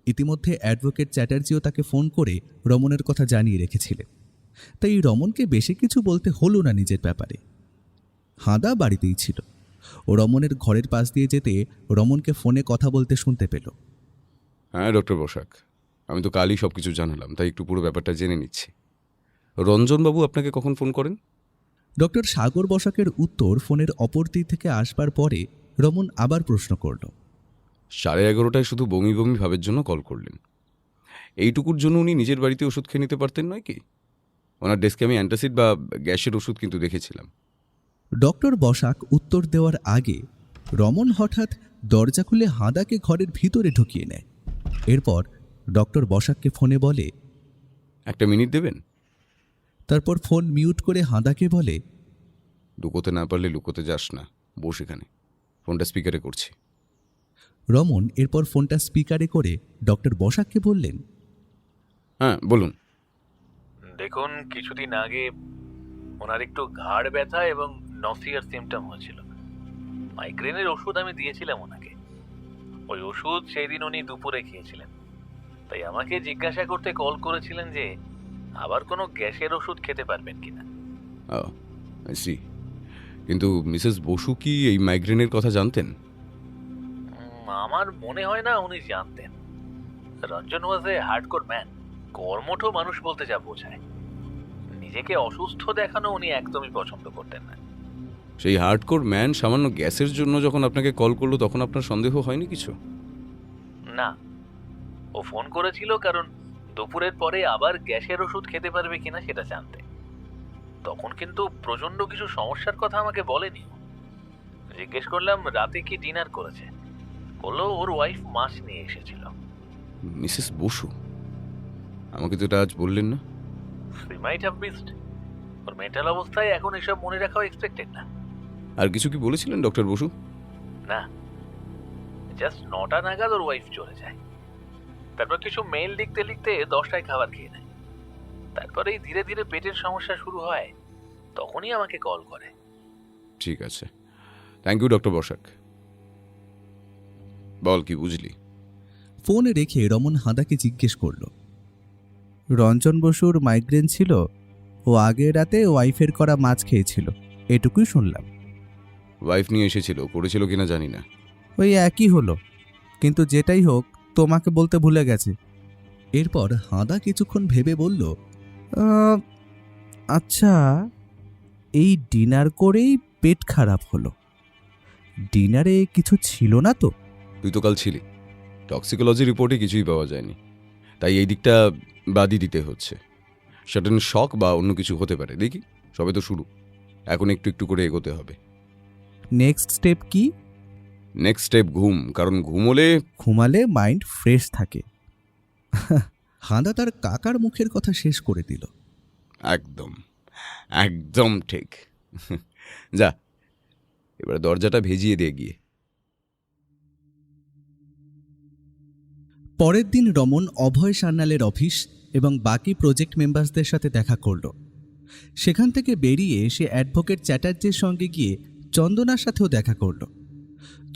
ইতিমধ্যে অ্যাডভোকেট চ্যাটার্জিও তাকে ফোন করে রমনের কথা জানিয়ে রেখেছিলেন, তাই রমনকে বেশি কিছু বলতে হলো না নিজের ব্যাপারে। হাঁদা বাড়িতেই ছিল। ও রমনের ঘরের পাশ দিয়ে যেতে রমনকে ফোনে কথা বলতে শুনতে পেল। হ্যাঁ ডক্টর বসাক, আমি তো কালই সব কিছু জানালাম, তাই একটু পুরো ব্যাপারটা জেনে নিচ্ছি। রঞ্জনবাবু আপনাকে কখন ফোন করেন? ডক্টর সাগর বসাকের উত্তর ফোনের অপর দিক থেকে আসবার পরে রমন আবার প্রশ্ন করল। 11:30টায় শুধু বমি বমি ভাবের জন্য কল করলেন। এইটুকুর জন্য উনি নিজের বাড়িতে ওষুধ খেয়ে নিতে পারতেন নয় কি? ওনার ডেস্কে আমি অ্যান্টাসিড বা গ্যাসের ওষুধ কিন্তু দেখেছিলাম। ডক্টর বসাক উত্তর দেওয়ার আগে রমন হঠাৎ দরজা খুলে হাঁদাকে ঘরের ভিতরে ঢুকিয়ে নেয়। এরপর ডক্টর বসাককে ফোনে বলে, একটা মিনিট দেবেন? তারপর ফোন মিউট করে হাঁদাকে বলে, লুকোতে না পারলে লুকোতে যাস না, বস এখানে, ফোনটা স্পিকারে করছি। রমন এরপর ফোনটা স্পিকারে করে ডক্টর বসাককে বললেন, হ্যাঁ বলুন। দেখুন, কিছুদিন আগে ওনার একটু ঘাড় ব্যথা এবং নসিয়ার সিমটম হয়েছিল। মাইগ্রেনের ওষুধ আমি দিয়েছিলাম ওনাকে। ওই ওষুধ সেই দিন উনি দুপুরে খেয়েছিলেন, তাই আমাকে জিজ্ঞাসা করতে কল করেছিলেন যে আবার কোনো গ্যাসের ওষুধ খেতে পারবেন কিনা। I see. কিন্তু মিসেস বসু কি এই মাইগ্রেনের কথা জানতেন? আমার মনে হয় না উনি জানতেন। রঞ্জন ওয়াজ এ হার্ডকোর ম্যান, কর্মঠ মানুষ বলতে যা বোঝায়। নিজেকে অসুস্থ দেখানো উনি একদমই পছন্দ করতেন না। সেই হার্ডকোর ম্যান সামান্য গ্যাসের জন্য যখন আপনাকে কল করলো তখন আপনার সন্দেহ হয়নি কিছু? না, ও ফোন করেছিল কারণ দুপুরের পরে আবার গ্যাসের ওষুধ খেতে পারবে কিনা সেটা জানতে। তখন কিন্তু প্রচন্ড কিছু সমস্যার কথা আমাকে বলেনি। জিজ্ঞেস করলাম রাতে কি ডিনার করেছে, বললো ওর ওয়াইফ মাছ নিয়ে এসেছিল। মিসেস বসু? আমাকে তো এটা আজ বললেন না। She might have missed. Or mental অবস্থায় এখন এসব মনে রাখাও এক্সপেক্টেড না। আর কিছু কি বলেছিলেন ডক্টর বসু? না, জাস্ট 9টা নাগাদ ওর ওয়াইফ চলে যায়। তারপর কিছু মেইল লিখতে লিখতে 10টায় খাবার খেয়ে নেয়। তারপরেই ধীরে ধীরে পেটের সমস্যা শুরু হয়, তখনই আমাকে কল করে। ঠিক আছে, থ্যাংক ইউ ডক্টর বসাক। বল, কি বুঝলি? ফোন রেখে রমন হাঁদাকে জিজ্ঞেস করল। রঞ্জন বসুর মাইগ্রেন ছিল, ও আগের রাতে ওয়াইফের করা মাছ খেয়েছিল, এটুকুই শুনলাম। ওয়াইফ নিয়ে এসেছিল, করেছিল কিনা জানি না। ওই একই হলো, কিন্তু যেটাই হোক তোমাকে বলতে ভুলে গেছে। এরপর হাঁদা কিছুক্ষণ ভেবে বলল, আহ, আচ্ছা, এই ডিনার করেই পেট খারাপ হলো, ডিনারে কিছু ছিল না তো? তুই তো কাল ছিলি, টক্সিকোলজি রিপোর্টে কিছুই পাওয়া যায়নি, তাই এই দিকটা বাদই দিতে হচ্ছে। সাডেন শক বা অন্য কিছু হতে পারে, দেখি সবে তো শুরু, এখন একটু একটু করে এগোতে হবে। নেক্সট স্টেপ কি? নেক্সট স্টেপ ঘুম, কারণ ঘুমোলে ঘুমালে মাইন্ড ফ্রেশ থাকে। হাঁদা তার কাকার মুখের কথা শেষ করে দিল। একদম একদম ঠিক। যা, এবার দরজাটা ভেজিয়ে দিয়ে গিয়ে। পরের দিন রমন অভয় সান্যালের অফিস এবং বাকি প্রজেক্ট মেম্বারসদের সাথে দেখা করল। সেখান থেকে বেরিয়ে সে অ্যাডভোকেট চ্যাটার্জির সঙ্গে গিয়ে চন্দনার সাথেও দেখা করল।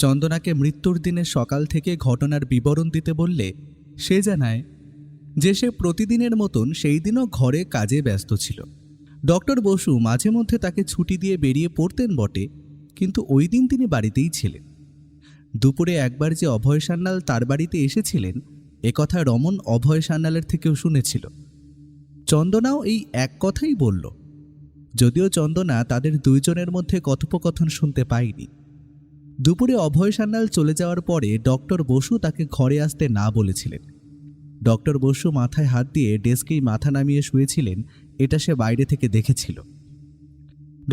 চন্দনাকে মৃত্যুর দিনের সকাল থেকে ঘটনার বিবরণ দিতে বললে সে জানায় যে সে প্রতিদিনের মতন সেই দিনও ঘরে কাজে ব্যস্ত ছিল। ডক্টর বসু মাঝে মধ্যে তাকে ছুটি দিয়ে বেরিয়ে পড়তেন বটে, কিন্তু ওই দিন তিনি বাড়িতেই ছিলেন। দুপুরে একবার যে অভয় সান্যাল তার বাড়িতে এসেছিলেন একথা রমন অভয় সান্যালের থেকেও শুনেছিল। চন্দনাও এই এক কথাই বলল, যদিও চন্দনা তাদের দুইজনের মধ্যে কথোপকথন শুনতে পায়নি। দুপুরে অভয় সান্যাল চলে যাওয়ার পরে ডক্টর বসু তাকে ঘরে আসতে না বলেছিলেন। ডক্টর বসু মাথায় হাত দিয়ে ডেস্কেই মাথা নামিয়ে শুয়েছিলেন, এটা সে বাইরে থেকে দেখেছিল।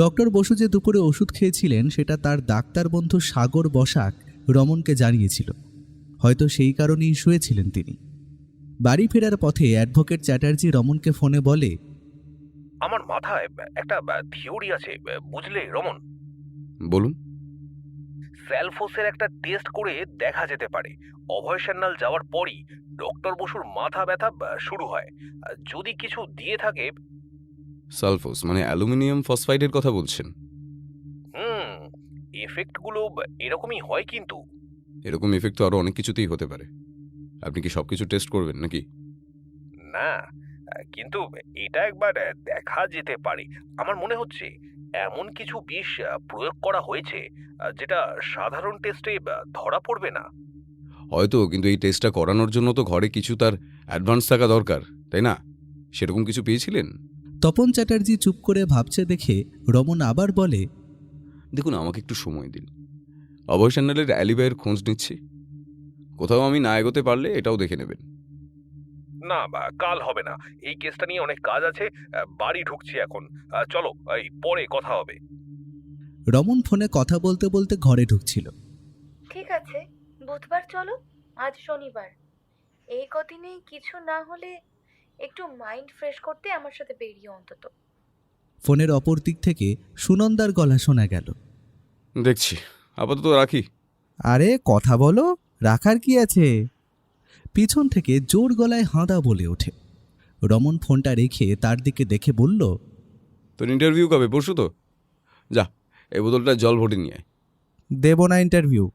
ডক্টর বসু যে দুপুরে ওষুধ খেয়েছিলেন সেটা তার ডাক্তার বন্ধু সাগর বসাক রমনকে জানিয়েছিল, হয়তো সেই কারণেই শুয়েছিলেন তিনি। বাড়ি ফেরার পথে অ্যাডভোকেট চ্যাটার্জি রমনকে ফোনে বলে, আমার মাথায় একটা থিওরি আছে, বুঝলে রমন? বলুন। স্যালফোসের একটা টেস্ট করে দেখা যেতে পারে অভয় সান্যাল যাওয়ার পরই ডক্টর বসুর মাথা ব্যথা শুরু হয়। যদি কিছু দিয়ে থাকে। সালফোস মানে অ্যালুমিনিয়াম ফসফাইডের কথা বলছেন? এফেক্টগুলো এরকমই হয়, কিন্তু এরকম এফেক্ট তো আরো অনেক কিছুতেই হতে পারে। আপনি কি সবকিছু টেস্ট করবেন নাকি? না, কিন্তু এটা একবার দেখা যেতে পারে। আমার মনে হচ্ছে এমন কিছু বিষ প্রয়োগ করা হয়েছে যেটা সাধারণ টেস্টে ধরা পড়বে না। হয়তো, কিন্তু এই টেস্টটা করানোর জন্য তো ঘরে কিছু তার অ্যাডভান্স থাকা দরকার, তাই না? সেরকম কিছু পেয়েছিলেন? তপন চ্যাটার্জি চুপ করে ভাবছে দেখে রমন আবার বলে, দেখুন, আমাকে একটু সময় দিন। অভয় সান্যালের অ্যালিবাইয়ের খোঁজ নিচ্ছি, কোথাও আমি না এগোতে পারলে এটাও দেখে নেবেন। না, কাল হবে না, এই কেসটা নিয়ে অনেক কাজ আছে, বাড়ি ঢুকছি এখন। চলো, এই পরে কথা হবে। রমন ফোনে কথা বলতে বলতে ঘরে ঢুকছিল। ঠিক আছে, বুধবার চলো, আজ শনিবার। এই কদিনে কিছু না হলে একটু মাইন্ড ফ্রেশ করতে আমার সাথে বেরিয়ে অন্তত। ফোনের অপর দিক থেকে সুনন্দার গলা শোনা গেল, দেখছি, আপাতত রাখি। আরে কথা বলো, রাখার কি আছে? পিছন থেকে জোর গলায় হাঁদা বলে ওঠে। রমন ফোনটা রেখে তার দিকে দেখে বলল, তোর ইন্টারভিউ কবে? পরশু তো? যা, এই বোতলটা জল ভরে নিয়ে আয়। দেব না ইন্টারভিউ,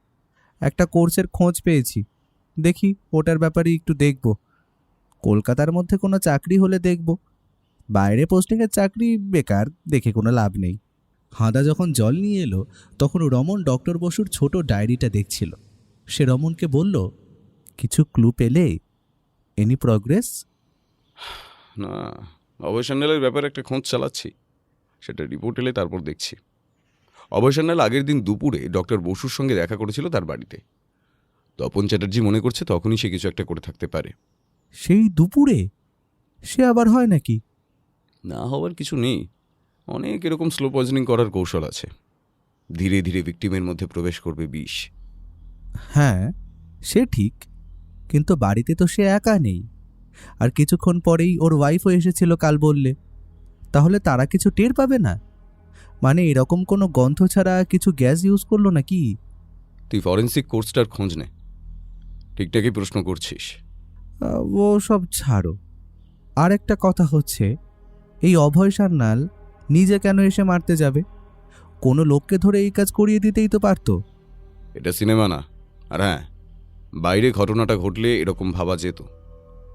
একটা কোর্সের খোঁজ পেয়েছি, দেখি ওটার ব্যাপারে একটু দেখব। কলকাতার মধ্যে কোনো চাকরি হলে দেখব, বাইরে পোস্টিংয়ের চাকরি বেকার, দেখে কোনো লাভ নেই। হাঁদা যখন জল নিয়ে এলো তখন রমন ডক্টর বসুর ছোট ডায়েরিটা দেখছিল। সে রমনকে বলল, কিছু ক্লু পেলে? Any progress? না, অভয় সান্যালের ব্যাপারে একটা খোঁজ চালাচ্ছি, সেটা রিপোর্ট এলে তারপর দেখছি। অভয় সান্যাল আগের দিন দুপুরে ডক্টর বসুর সঙ্গে দেখা করেছিল তার বাড়িতে। তপন চ্যাটার্জি মনে করছে তখনই সে কিছু একটা করে থাকতে পারে। সেই দুপুরে? সে আবার হয় নাকি? না হওয়ার কিছু নেই, অনেক এরকম স্লো পয়জনিং করার কৌশল আছে। ধীরে ধীরে ভিকটিমের মধ্যে প্রবেশ করবে বিষ। হ্যাঁ, সে ঠিক, কিন্তু বাড়িতে তো সে একা নেই, আর কিছুক্ষণ পরেই ওর ওয়াইফও এসেছিল কাল বললে। তাহলে তারা কিছু টের পাবে না? মানে এরকম কোনো গন্ধ ছাড়া কিছু গ্যাস ইউজ করলো নাকি? তুই ফরেন্সিক কোর্সটার খোঁজ নে, ঠিকঠাকই প্রশ্ন করছিস। ও সব ছাড়ো, আর একটা কথা হচ্ছে, এই অভয় সান্যাল নিজে কেন এসে মারতে যাবে? কোনো লোককে ধরে এই কাজ করিয়ে দিতেই তো পারতো। এটা সিনেমা না। আর হ্যাঁ, বাইরে ঘটনাটা ঘটলে এরকম ভাবা যেত,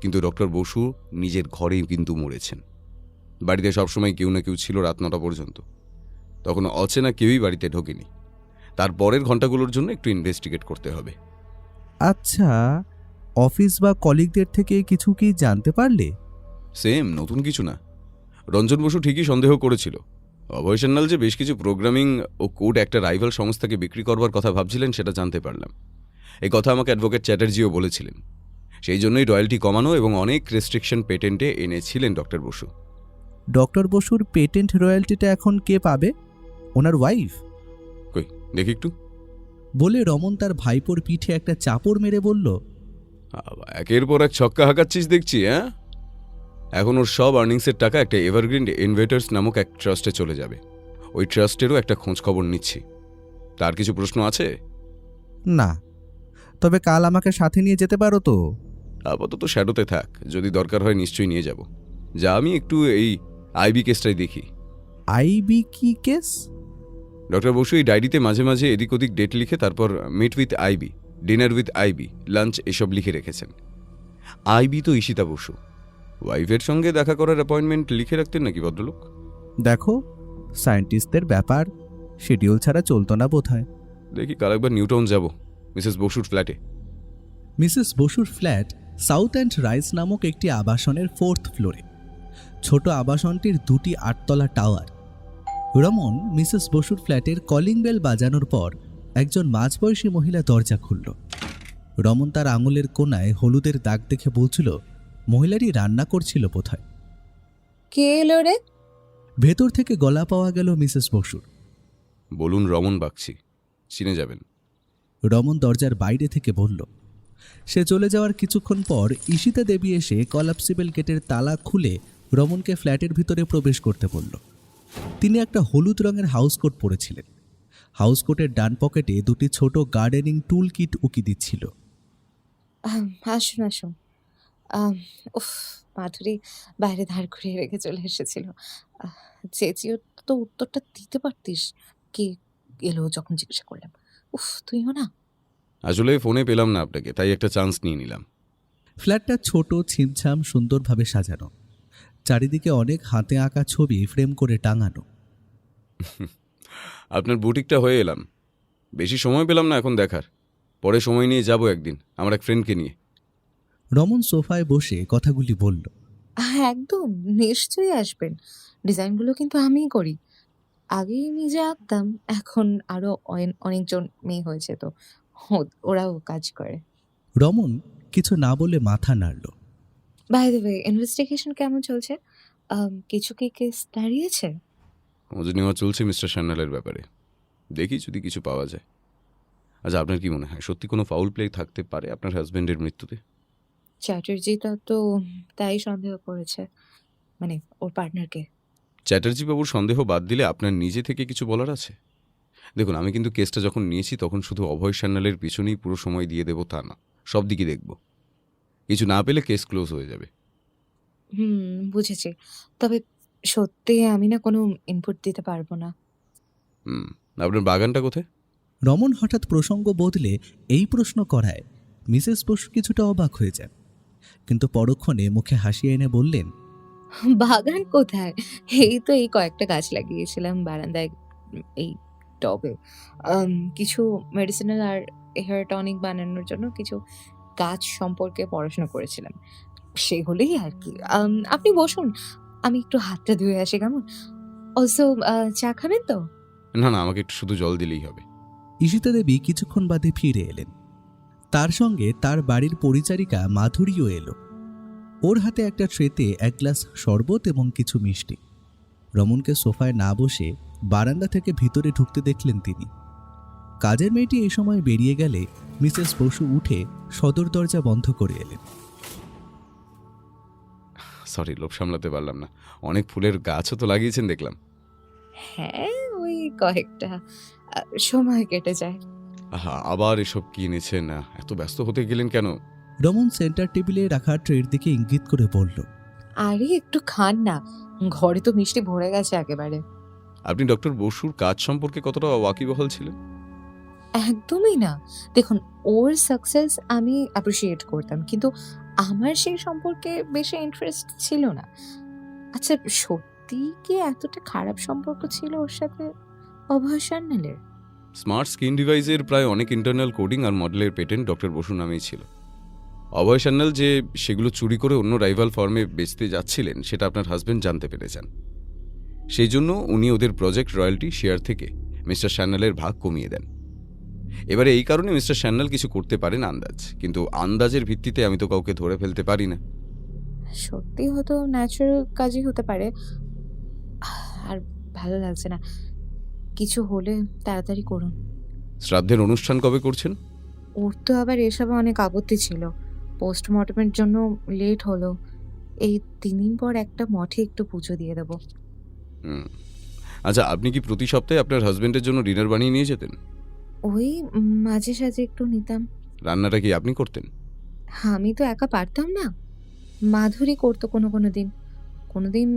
কিন্তু ডক্টর বসু নিজের ঘরেই কিন্তু মরেছেন। বাড়িতে সবসময় কেউ না কেউ ছিল রাত 9টা পর্যন্ত। তখন অচেনা কেউই বাড়িতে ঢোকেনি। তার পরের ঘন্টাগুলোর জন্য একটু ইনভেস্টিগেট করতে হবে। আচ্ছা, অফিস বা কলিগদের থেকে কিছু কি জানতে পারলে? সেম, নতুন কিছু না। রঞ্জন বসু ঠিকই সন্দেহ করেছিল অভয় সান্যাল যে বেশ কিছু প্রোগ্রামিং ও কোড একটা রাইভাল সংস্থাকে বিক্রি করবার কথা ভাবছিলেন, সেটা জানতে পারলাম। এই কথা আমাকে অ্যাডভোকেট চ্যাটার্জিও বলেছিলেন। সেই জন্যই রয়্যালটি কমানো এবং অনেক রেস্ট্রিকশন পেটেন্টে এনেছিলেন ডক্টর বসু। ডক্টর বসুর পেটেন্ট রয়্যালটিটা এখন কে পাবে? ওনার ওয়াইফ? কই দেখি একটু। বলে রমন তার ভাইপোর পিঠে একটা চাপড় মেরে বলল, একের পর এক ছক্কা হাঁকাচ্ছিস দেখছি, হ্যাঁ? এখন ওর সব আর্নিংসের টাকা একটা এভারগ্রিন ইনভেটার্স নামক এক ট্রাস্টে চলে যাবে। ওই ট্রাস্টেরও একটা খোঁজ খবর নিচ্ছি। তার কিছু প্রশ্ন আছে? না, তবে কাল আমাকে সাথে নিয়ে যেতে পারো তো? আপাতত শ্যাডোতে থাক, যদি দরকার হয় নিশ্চয়ই নিয়ে যাব। যা আমি একটু এই আইবি কেসটাই দেখি। আইবি কি কেস? ডক্টর বসু এই ডায়েরিতে মাঝে মাঝে এদিক ওদিক ডেট লিখে তারপর meet with IB, dinner with IB, lunch এসব লিখে রেখেছেন। আইবি তো ঈশিতা বসু। ওয়াইফের সঙ্গে দেখা করার অ্যাপয়েন্টমেন্ট লিখে রাখতেন নাকি ভদ্রলোক? দেখো, সায়েন্টিস্টদের ব্যাপার শিডিউল ছাড়া চলতো না বোধহয়। দেখি কাল একবার নিউটাউন যাব, মিসেস বসুর ফ্ল্যাটে। মিসেস বসুর ফ্ল্যাট সাউথ অ্যান্ড রাইস নামক একটি আবাসনের 4th ফ্লোরে। ছোট আবাসনটির 2টি 8তলা টাওয়ার। রমন মিসেস বসুর ফ্ল্যাটের কলিং বেল বাজানোর পর একজন মাঝবয়সী মহিলা দরজা খুলল। রমন তার আঙুলের কোণায় হলুদের দাগ দেখে বলছিল মহিলাটি রান্না করছিল বোধহয়। কে এলো রে? ভেতর থেকে গলা পাওয়া গেল মিসেস বসুর। বলুন রমন বাগচি, চিনে যাবেন। রমন দরজার বাইরে থেকে বলল। সে চলে যাওয়ার কিছুক্ষণ পর ঈশিতা দেবী এসে কলাপসিবল গেটের তালা খুলে রমনকে ফ্ল্যাটের ভিতরে প্রবেশ করতে বলল। তিনি একটা হলুদ রঙের হাউসকোট পরেছিলেন। হাউসকোটের ডান পকেটে 2টি ছোট গার্ডেনিং টুল কিট উকি দিচ্ছিল। আসুন আসুন। উফ, মাধুরী বাইরে দাঁড় করিয়ে রেখে চলে এসেছিল। চেঁচিয়ে তো উত্তরটা দিতে পারতিস। কে এলো যখন জিজ্ঞাসা করলাম। উফ, তুইও না। আসলে ফোনে পেলাম না আপনাকে, তাই একটা চান্স নিয়ে নিলাম। ফ্ল্যাটটা ছোট, ছিমছাম, সুন্দরভাবে সাজানো। চারিদিকে অনেক হাতে আঁকা ছবি ফ্রেম করে টাঙানো। আপনার বুটিকটা হয়ে এলাম। বেশি সময় পেলাম না এখন দেখার। পরে সময় নিয়ে যাব একদিন আমার এক ফ্রেন্ডকে নিয়ে। রমন সোফায় বসে কথাগুলি বলল। একদম নিশ্চয়ই আসবেন। ডিজাইনগুলো কিন্তু আমিই করি। আগেই নিজে আঁকতাম, এখন আরো অনেকজন মেয়ে হয়েছে তো ওরাও কাজ করে। রমন কিছু না বলে মাথা নাড়ল। বাই দ্য ওয়ে, ইনভেস্টিগেশন কেমন চলছে? কিছু কি কেস দাঁড়িয়েছে? খোঁজ নেওয়া চলছে মিস্টার সান্যালের ব্যাপারে। দেখি যদি কিছু পাওয়া যায়। আচ্ছা, আপনার কি মনে হয় সত্যি কোনো ফাউল প্লে থাকতে পারে আপনার হাজব্যান্ডের মৃত্যুতে? চ্যাটার্জিটা তো তাই সন্দেহ করেছে, মানে ওর পার্টনারকে। চ্যাটার্জি বাবুর সন্দেহ বাদ দিলে আপনার নিজে থেকে কিছু বলার আছে? দেখুন, আমি কিন্তু কেসটা যখন নিয়েছি তখন শুধু অভয় সান্যালের পিছনেই পুরো সময় দিয়ে দেবো তা না, সব দিকই দেখব। কিছু না পেলে কেস ক্লোজ হয়ে যাবে। বুঝেছি। তবে সত্যি আমি না কোনো ইনপুট দিতে পারবো না। আপনার বাগানটা কোথায়? রমন হঠাৎ প্রসঙ্গ বদলে এই প্রশ্ন করায় মিসেস বসু কিছুটা অবাক হয়ে যান, কিন্তু পরক্ষণে মুখে হাসি এনে বললেন, বাগান কোথায়? এই তো এই কয়েকটা গাছ লাগিয়েছিলাম বারান্দায়, এই টবে। কিছু মেডিসিনাল আর হেয়ার টনিক বানানোর জন্য কিছু গাছ সম্পর্কে পড়াশোনা করেছিলাম, সেগুলোই আর কি। আপনি বসুন, আমি একটু হাতটা ধুয়ে আসি, কেমন? অলসো চা খাবেন তো? না না, আমাকে একটু শুধু জল দিলেই হবে। ঈশিতা দেবী কিছুক্ষণ বাদে ফিরে এলেন। তার সঙ্গে তার বাড়ির পরিচারিকা মাধুরীও এলো। ওর হাতে একটা ট্রেতে 1 গ্লাস শরবত এবং কিছু মিষ্টি। রমনকে সোফায় না বসে বারান্দা থেকে ভিতরে ঢুকতে দেখলেন তিনি। কাজের মেয়েটি এই সময় বেরিয়ে গেলে মিসেস বসু উঠে সদর দরজা বন্ধ করে এলেন। সরি, লোভ সামলাতে পারলাম না। অনেক ফুলের গাছও তো লাগিয়েছেন দেখলাম। হ্যাঁ, ওই কয়েকটা, সময় কেটে যায়। আবার এসব কি এনেছেন? এত ব্যস্ত হতে গেলেন কেন? রমন সেন্টার টেবিলে রাখা ট্রের দিকে ইঙ্গিত করে বলল, আরে একটু খান না, ঘরে তো মিষ্টি ভরে গেছে একেবারে। আপনি ডক্টর বসুর কাজ সম্পর্কে কতটা ওয়াকিবহাল ছিলেন? একদমই না। দেখুন, ওর সাকসেস আমি অ্যাপ্রিশিয়েট করতাম, কিন্তু আমার সেই সম্পর্কে বেশি ইন্টারেস্ট ছিল না। আচ্ছা, সত্যিই কি এতটা খারাপ সম্পর্ক ছিল ওর সাথে অভয় সান্যালের? স্মার্ট স্কিন ডিভাইসের প্রায় অনেক ইন্টারনাল কোডিং আর মডেলের পেটেন্ট ডক্টর বসু নামেই ছিল। অভয় সান্যাল যে সেগুলো চুরি করে অন্য রাইভাল ফার্মে বেচতে যাচ্ছিলেন সেটা আপনার হাজবেন্ড জানতে পেরেছেন। সেই জন্য উনি ওদের প্রজেক্ট রয়্যালটি শেয়ার থেকে মিস্টার সান্যালের ভাগ কমিয়ে দেন। এবারে এই কারণে মিস্টার সান্যাল কিছু করতে পারেন আন্দাজ, কিন্তু আন্দাজের ভিত্তিতে আমি তো কাউকে ধরে ফেলতে পারি না। সত্যি হয়তো ন্যাচারাল কাজই হতে পারে। আর ভালো লাগছে না। কিছু হলে তাড়াতাড়ি করুন। শ্রাদ্ধের অনুষ্ঠান কবে করছেন? ওর তো আবার এসবে অনেক আপত্তি ছিল। পোস্টমর্টমের জন্য লেট হলো। এই 3 দিন পর একটা মঠে একটু পুজো দিয়ে দেবো। আচ্ছা, আপনি কি প্রতি সপ্তাহে আপনার হাজবেন্ডের জন্য ডিনার বানিয়ে নিয়ে যেতেন? ওই মাঝে সাঝে একটু নিতাম। রান্নাটা কি আপনি করতেন? আমি তো একা পারতাম না। মাধুরী করতো কোনো দিন। কোনোদিন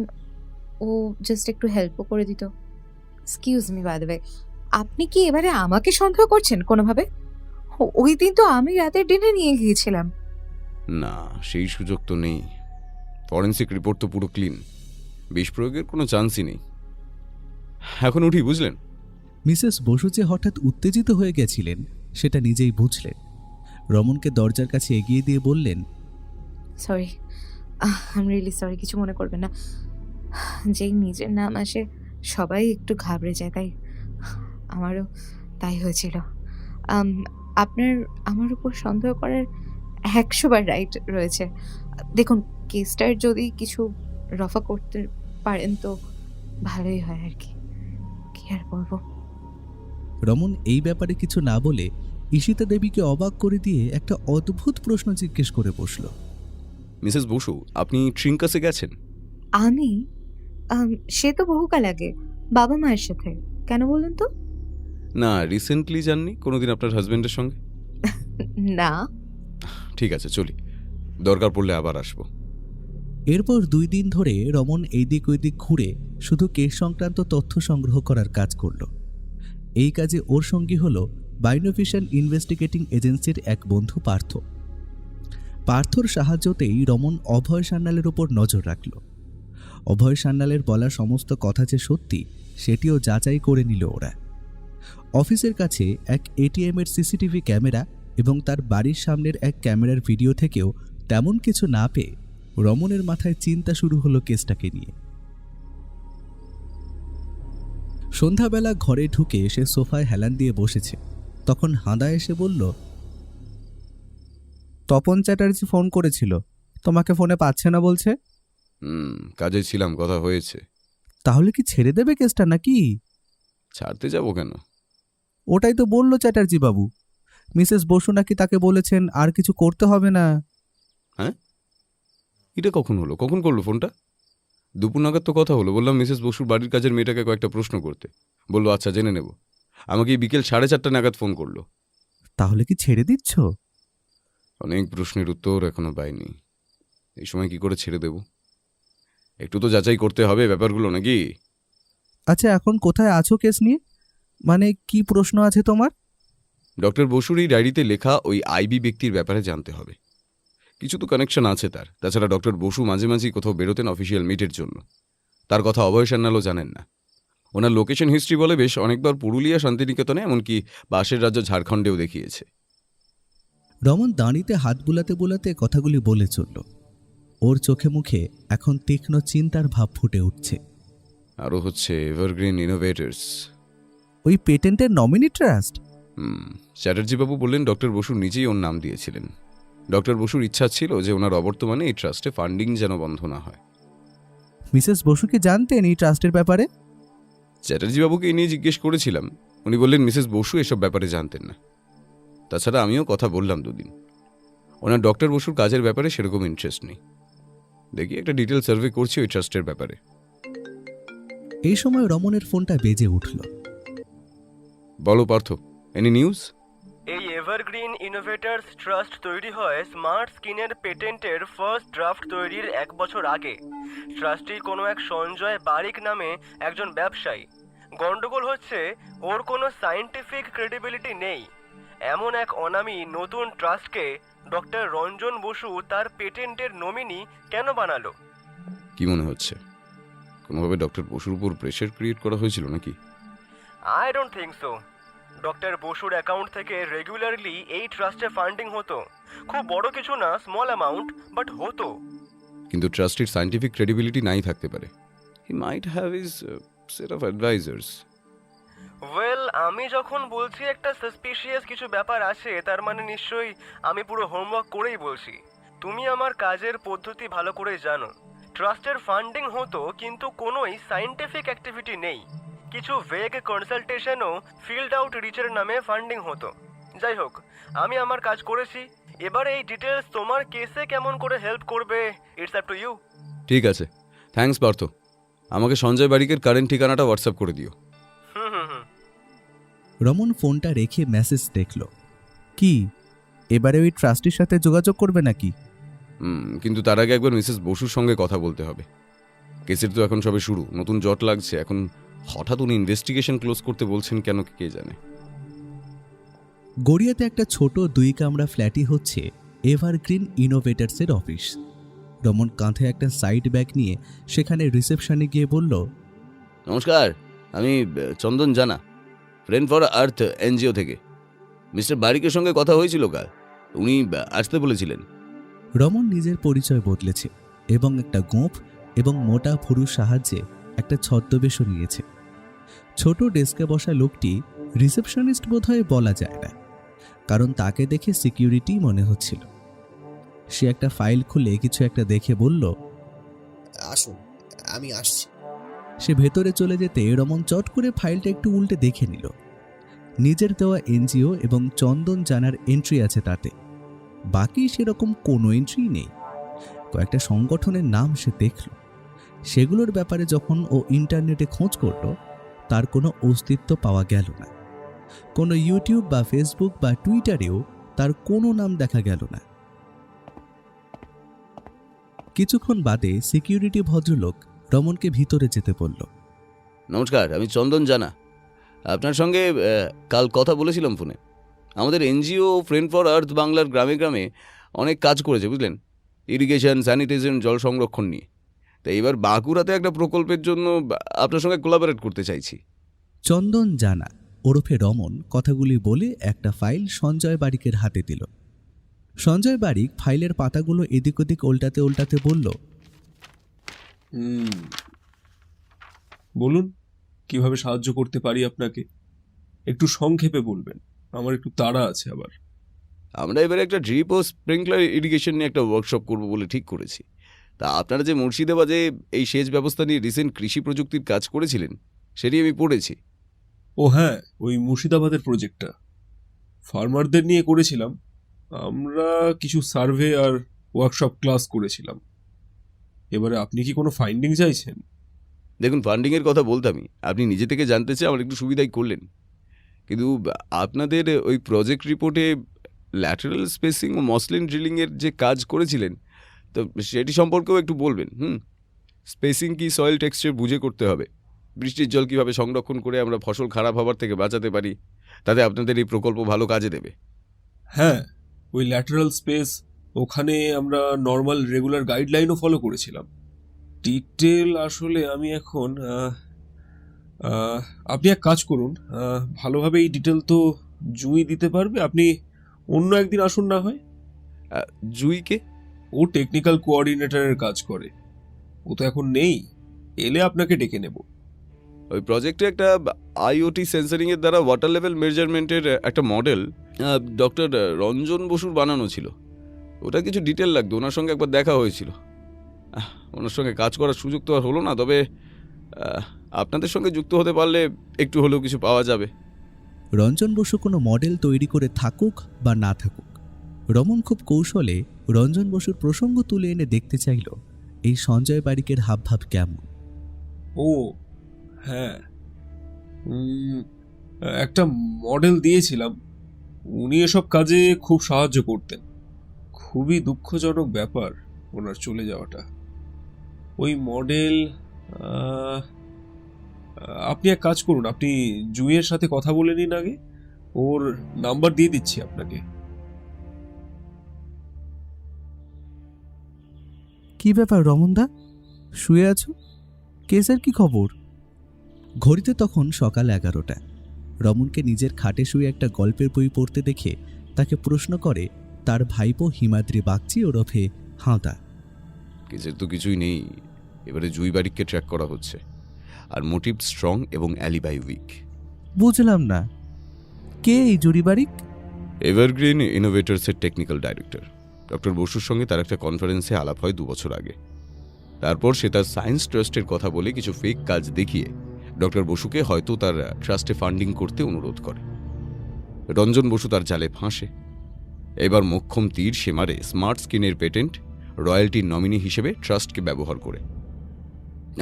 ও জাস্ট একটু হেল্পও করে দিত। Excuse me by the way, আপনি কি এবারে আমাকে সন্দেহ করছেন কোনোভাবে? ওই দিন তো আমি রাতের ডিনার নিয়ে গিয়েছিলাম। না, সেই সুযোগ তো নেই। ফরেন্সিক রিপোর্ট তো পুরো ক্লিন, বিষ প্রয়োগের কোনো চান্সই নেই। এখন উঠি, বুঝলেন? মিসেস বসু যে হঠাৎ উত্তেজিত হয়ে গেছিলেন সেটা নিজেই বুঝলেন। রমনকে দরজার কাছে এগিয়ে দিয়ে বললেন, sorry, I am really sorry, কিছু মনে করবেন না। যেই নিজের নাম আসে সবাই একটু ঘাবড়ে যায়, তাই আমারও তাই হয়েছিল। আপনার আমার উপর সন্দেহ করার 100 বার রাইট রয়েছে। দেখুন, কেসটার যদি কিছু রফা করতে পারেন তো ভালোই হয় আর কি। কি আর বলবো। রমন এই ব্যাপারে কিছু না বলে ঈশিতা দেবীকে অবাক করে দিয়ে একটা অদ্ভুত প্রশ্ন জিজ্ঞেস করে বসল। মিসেস বসু, আপনি ট্রিঙ্কাসে গেছেন? আমি সে তো বহুকাল আগে, বাবা মায়ের সাথে। কেন বলুন তো? না, রিসেন্টলি যাননি কোনোদিন আপনার হাজবেন্ডের সঙ্গে? না। ঠিক আছে, চলি, দরকার পড়লে আবার আসবো। এরপর 2 দিন ধরে রমন এইদিক ওইদিক ঘুরে শুধু কেস সংক্রান্ত তথ্য সংগ্রহ করার কাজ করল। এই কাজে ওর সঙ্গী হল বাইনোভিশন ইনভেস্টিগেটিং এজেন্সির এক বন্ধু পার্থ। পার্থর সাহায্যতেই রমন অভয় সান্যালের ওপর নজর রাখল। অভয় সান্যালের বলা সমস্ত কথা যে সত্যি সেটিও যাচাই করে নিল ওরা। অফিসের কাছে এক এটিএমের সিসিটিভি ক্যামেরা এবং তার বাড়ির সামনের এক ক্যামেরার ভিডিও থেকেও তেমন কিছু না পেয়ে রমনের মাথায় চিন্তা শুরু হলো কেসটাকে নিয়ে। সন্ধ্যাবেলা ঘরে ঢুকে সে সোফায় হেলান দিয়ে বসেছে, তখন হাঁদা এসে বলল, তপন চ্যাটার্জি ফোন করেছিল, তোমাকে ফোনে পাচ্ছে না বলছে। কাজে ছিলাম, কথা হয়েছে। তাহলে কি ছেড়ে দেবে কেসটা নাকি? ছাড়তে যাব কেন? ওটাই তো বলল চ্যাটার্জি বাবু। মিসেস বসু নাকি তাকে বলেছেন আর কিছু করতে হবে না। হ্যাঁ, এটা কখন হলো? কখন করলো ফোনটা? দুপুর নাগাদ তো কথা হলো। বললাম মিসেস বসুর বাড়ির কাজের মেয়েটাকে কয়েকটা প্রশ্ন করতে। বললো আচ্ছা, জেনে নেব। আমাকে এই বিকেল 4:30 নাগাদ ফোন করলো। তাহলে কি ছেড়ে দিচ্ছ? অনেক প্রশ্নের উত্তর এখনো পাইনি। এই সময় কি করে ছেড়ে দেব? একটু তো যাচাই করতে হবে ব্যাপারগুলো, নাকি? আচ্ছা, এখন কোথায় আছো কেস নিয়ে? মানে কি প্রশ্ন আছে তোমার? ডক্টর বসুর এই ডায়েরিতে লেখা ওই আইবি ব্যক্তির ব্যাপারে জানতে হবে। কিছু তো কানেকশন আছে তার। তাছাড়া ডক্টর বসু মাঝে মাঝেই কোথাও বেরোতেন অফিসিয়াল মিটের জন্য। তার কথা অভয় সান্যালও জানেন না। ওনার লোকেশন হিস্ট্রি বলে বেশ অনেকবার পুরুলিয়া, শান্তিনিকেতনে, এমনকি পাশের রাজ্য ঝাড়খণ্ডেও দেখিয়েছে। রমন দাঁড়িতে হাত বুলাতে বুলাতে কথাগুলি বলে চলল। ওর চোখে মুখে এখন তীক্ষ্ণ চিন্তার ভাব ফুটে উঠছে। আরও হচ্ছে এভারগ্রিন ইনোভেটর্স। ওই পেটেন্টের নমিনি ট্রাস্ট? চ্যাটার্জিবাবু বললেন ডক্টর বসু নিজেই ওর নাম দিয়েছিলেন। ডক্টর বসুর ইচ্ছা ছিল যে ওনার অবর্তমানে এই ট্রাস্টে ফান্ডিং যেন বন্ধ না হয়। মিসেস বসু কি জানতেন এই ট্রাস্টের ব্যাপারে? চ্যাটার্জিবাবুকে এই নিয়ে জিজ্ঞেস করেছিলাম। উনি বললেন মিসেস বসু এসব ব্যাপারে জানতেন না। তাছাড়া আমিও কথা বললাম 2 দিন। ওনার ডক্টর বসুর কাজের ব্যাপারে সেরকম ইন্টারেস্ট নেই। দেখি, একটা ডিটেল সার্ভে করছি ওই ট্রাস্টের ব্যাপারে। এই সময় রমনের ফোনটা বেজে উঠল। বলো পার্থ, এনি নিউজ? এই এভারগ্রিন ইনোভেটর্স ট্রাস্ট তৈরি হয় স্মার্ট স্কিনের পেটেন্টের ফার্স্ট ড্রাফট তৈরির 1 বছর আগে। ট্রাস্টি কোনো এক সঞ্জয় বারিক নামে একজন ব্যবসায়ী গন্ডগোল হচ্ছে ওর কোনো সায়েন্টিফিক ক্রেডিবিলিটি নেই। এমন এক অনামী নতুন ট্রাস্টকে ডক্টর রঞ্জন বসু তার পেটেন্টের নমিনি কেন বানালো? কি মনে হচ্ছে কোনোভাবে ডক্টর বসুর উপর প্রেশার ক্রিয়েট করা হয়েছিল নাকি? I don't think so. Doctor বসুর অ্যাকাউন্ট থেকে রেগুলারলি এই ট্রাস্টে ফান্ডিং হতো। খুব বড় কিছু না, স্মল অ্যামাউন্ট, বাট হতো। কিন্তু ট্রাস্টির সায়েন্টিফিক ক্রেডিবিলিটি নাই থাকতে পারে। He might have his set of advisers. Well, আমি যখন বলছি একটা সাসপিশিয়াস কিছু ব্যাপার আছে, তার মানে নিশ্চয়ই আমি পুরো হোমওয়ার্ক করেই বলছি। তুমি আমার কাজের পদ্ধতি ভালো করেই জানো। ট্রাস্টের ফান্ডিং হতো কিন্তু কোনোই সায়েন্টিফিক অ্যাক্টিভিটি নেই। কিছু ভেগ কনসালটেশনও ফিল্ড আউট রিচের নামে ফান্ডিং হতো। যাই হোক, আমি আমার কাজ করেছি। এবার এই ডিটেলস তোমার কেসে কেমন করে হেল্প করবে, ইটস আপ টু ইউ। ঠিক আছে, থ্যাঙ্কস পার্থ। আমাকে সঞ্জয় বারিকের কারেন্ট ঠিকানাটা হোয়াটসঅ্যাপ করে দিও। রমন ফোনটা রেখে মেসেজ দেখল। কি এবারে ওই ট্রাস্টির সাথে যোগাযোগ করবে নাকি? কিন্তু তার আগে একবার মিসেস বসুর সঙ্গে কথা বলতে হবে। কেসের তো এখন সবে শুরু, নতুন জট লাগছে। এখন হঠাৎ উনি ইনভেস্টিগেশন ক্লোজ করতে বলছেন কেন, কে জানে। গড়িয়াতে একটা ছোট 2 কামরা ফ্ল্যাটই হচ্ছে এভারগ্রিন ইনোভেটার্সের অফিস। রমন কাঁধে একটা সাইড ব্যাগ নিয়ে সেখানে রিসেপশনে গিয়ে বলল, নমস্কার, আমি চন্দন জানা, ফ্রেন্ড ফর আর্থ এনজিও থেকে। মিস্টার বারিকের সঙ্গে কথা হয়েছিল কাল, উনি আসতে বলেছিলেন। রমন নিজের পরিচয় বদলেছে এবং একটা গোঁফ এবং মোটা ভুরুর সাহায্যে একটা ছদ্মবেশও নিয়েছে। ছোট ডেস্কে বসা লোকটি রিসেপশনিস্ট বোধহয় বলা যায় না, কারণ তাকে দেখে সিকিউরিটি মনে হচ্ছিল। সে একটা ফাইল খুলে কিছু একটা দেখে বলল, আসুন, আমি আসছি। সে ভেতরে চলে যেতে রমন চট করে ফাইলটা একটু উল্টে দেখে নিল। নিজের দেওয়া এনজিও এবং চন্দন জানার এন্ট্রি আছে তাতে, বাকি সেরকম কোনো এন্ট্রি নেই। কয়েকটা সংগঠনের নাম সে দেখল, সেগুলোর ব্যাপারে যখন ও ইন্টারনেটে খোঁজ করল তার কোনো অস্তিত্ব পাওয়া গেল না। কোনো ইউটিউব বা ফেসবুক বা টুইটারেও তার কোনো নাম দেখা গেল না। কিছুক্ষণ বাদে সিকিউরিটি ভদ্রলোক রমনকে ভিতরে যেতে বলল। নমস্কার, আমি চন্দন জানা। আপনার সঙ্গে কাল কথা বলেছিলাম ফোনে। আমাদের এনজিও ফ্রেন্ড ফর আর্থ বাংলার গ্রামে গ্রামে অনেক কাজ করেছে, বুঝলেন, ইরিগেশন, স্যানিটেশন, জল সংরক্ষণ নিয়ে। তো এবার বাঁকুড়াতে একটা প্রকল্পের জন্য আপনার সঙ্গে কোলাবোরেট করতে চাইছি। চন্দন জানা ওরফে রমন কথাগুলি বলে একটা ফাইল সঞ্জয় বারিকের হাতে দিল। সঞ্জয় বারিক ফাইলের পাতাগুলো এদিক ওদিক উল্টাতে উল্টাতে বলল, বলুন, কিভাবে সাহায্য করতে পারি আপনাকে? একটু সংক্ষেপে বলবেন, আমার একটু তাড়া আছে আবার। আমরা এবারে একটা ড্রিপ ও স্প্রিংকলার ইরিগেশন নিয়ে একটা ওয়ার্কশপ করব বলে ঠিক করেছি। তা আপনারা যে মুর্শিদাবাদে এই সেচ ব্যবস্থা নিয়ে রিসেন্ট কৃষি প্রযুক্তির কাজ করেছিলেন, সেটি আমি পড়েছি। ও হ্যাঁ, ওই মুর্শিদাবাদের প্রজেক্টটা ফার্মারদের নিয়ে করেছিলাম। আমরা কিছু সার্ভে আর ওয়ার্কশপ ক্লাস করেছিলাম। এবারে আপনি কি কোনো ফাইন্ডিং চাইছেন? দেখুন, ফান্ডিংয়ের কথা বলতামই, আপনি নিজে থেকে জানতে চেয়ে আমার একটু সুবিধাই করলেন। কিন্তু আপনাদের ওই প্রজেক্ট রিপোর্টে ল্যাটারাল স্পেসিং ও মসলিন ড্রিলিংয়ের যে কাজ করেছিলেন, তো সেটি সম্পর্কেও একটু বলবেন। স্পেসিং কি সয়েল টেক্সচার বুঝে করতে হবে, বৃষ্টির জল কীভাবে সংরক্ষণ করে আমরা ফসল খারাপ হওয়ার থেকে বাঁচাতে পারি, তাতে আপনাদের এই প্রকল্প ভালো কাজে দেবে। হ্যাঁ, ওই ল্যাটারাল স্পেস, ওখানে আমরা নর্মাল রেগুলার গাইডলাইনও ফলো করেছিলাম। ডিটেল আসলে আমি এখন আপনি এক কাজ করুন, ভালোভাবে এই ডিটেল তো জুই দিতে পারবে। আপনি অন্য একদিন আসুন না হয়। জুইকে? ও টেকনিক্যাল কোঅর্ডিনেটরের কাজ করে, ও তো এখন নেই। এলে আপনাকে ডেকে নেব। ওই প্রজেক্টে একটা আইওটি সেন্সারিংয়ের দ্বারা ওয়াটার লেভেল মেজারমেন্টের একটা মডেল ডক্টর রঞ্জন বসুর বানানো ছিল। ওটা কিছু ডিটেল লাগতো, ওনার সঙ্গে একবার দেখা হয়েছিল। ওনার সঙ্গে কাজ করার সুযোগ তো আর হলো না, তবে আপনাদের সঙ্গে যুক্ত হতে পারলে একটু হলেও কিছু পাওয়া যাবে। রঞ্জন বসু কোনো মডেল তৈরি করে থাকুক বা না থাকুক, রমন খুব কৌশলে রঞ্জন বসুর প্রসঙ্গ তুলে এনে দেখতে চাইল এই সঞ্জয় বারিকের হাবভাব কেমন। ও হ্যাঁ, একটা মডেল দিয়েছিলাম, উনি এসব কাজে খুব সাহায্য করতেন। খুবই দুঃখজনক ব্যাপার ওনার চলে যাওয়াটা। ওই মডেল আপনি এক কাজ করুন, আপনি জুঁইয়ের সাথে কথা বলে নিন আগে, ওর নাম্বার দিয়ে দিচ্ছি আপনাকে। কি ব্যাপার রমনদা, শুয়ে আছো? কেসের কি খবর? ঘড়িতে তখন সকাল 11টা। রমনকে নিজের খাটে শুয়ে একটা গল্পের বই পড়তে দেখে তাকে প্রশ্ন করে তার ভাইপো হিমাদ্রি বাগচি ওরফে হাঁদা। কেসের তো কিছুই নেই, এবারে জুই বারিককে ট্র্যাক করা হচ্ছে, আর মোটিভ স্ট্রং এবং অ্যালিবাই উইক। বুঝলাম না, কে এই জুরি বারিক? এভারগ্রিন ইনোভেটরসের টেকনিক্যাল ডাইরেক্টর। ডক্টর বসুর সঙ্গে তার একটা কনফারেন্সে আলাপ হয় 2 বছর আগে। তারপর সে তার সায়েন্স ট্রাস্টের কথা বলে কিছু ফেক কাজ দেখিয়ে ডক্টর বসুকে হয়তো তার ট্রাস্টে ফান্ডিং করতে অনুরোধ করে। রঞ্জন বসু তার জালে ফাঁসে। এবার মোক্ষম তীর সে মারে স্মার্ট স্ক্রিনের পেটেন্ট রয়্যালটির নমিনি হিসেবে ট্রাস্টকে ব্যবহার করে।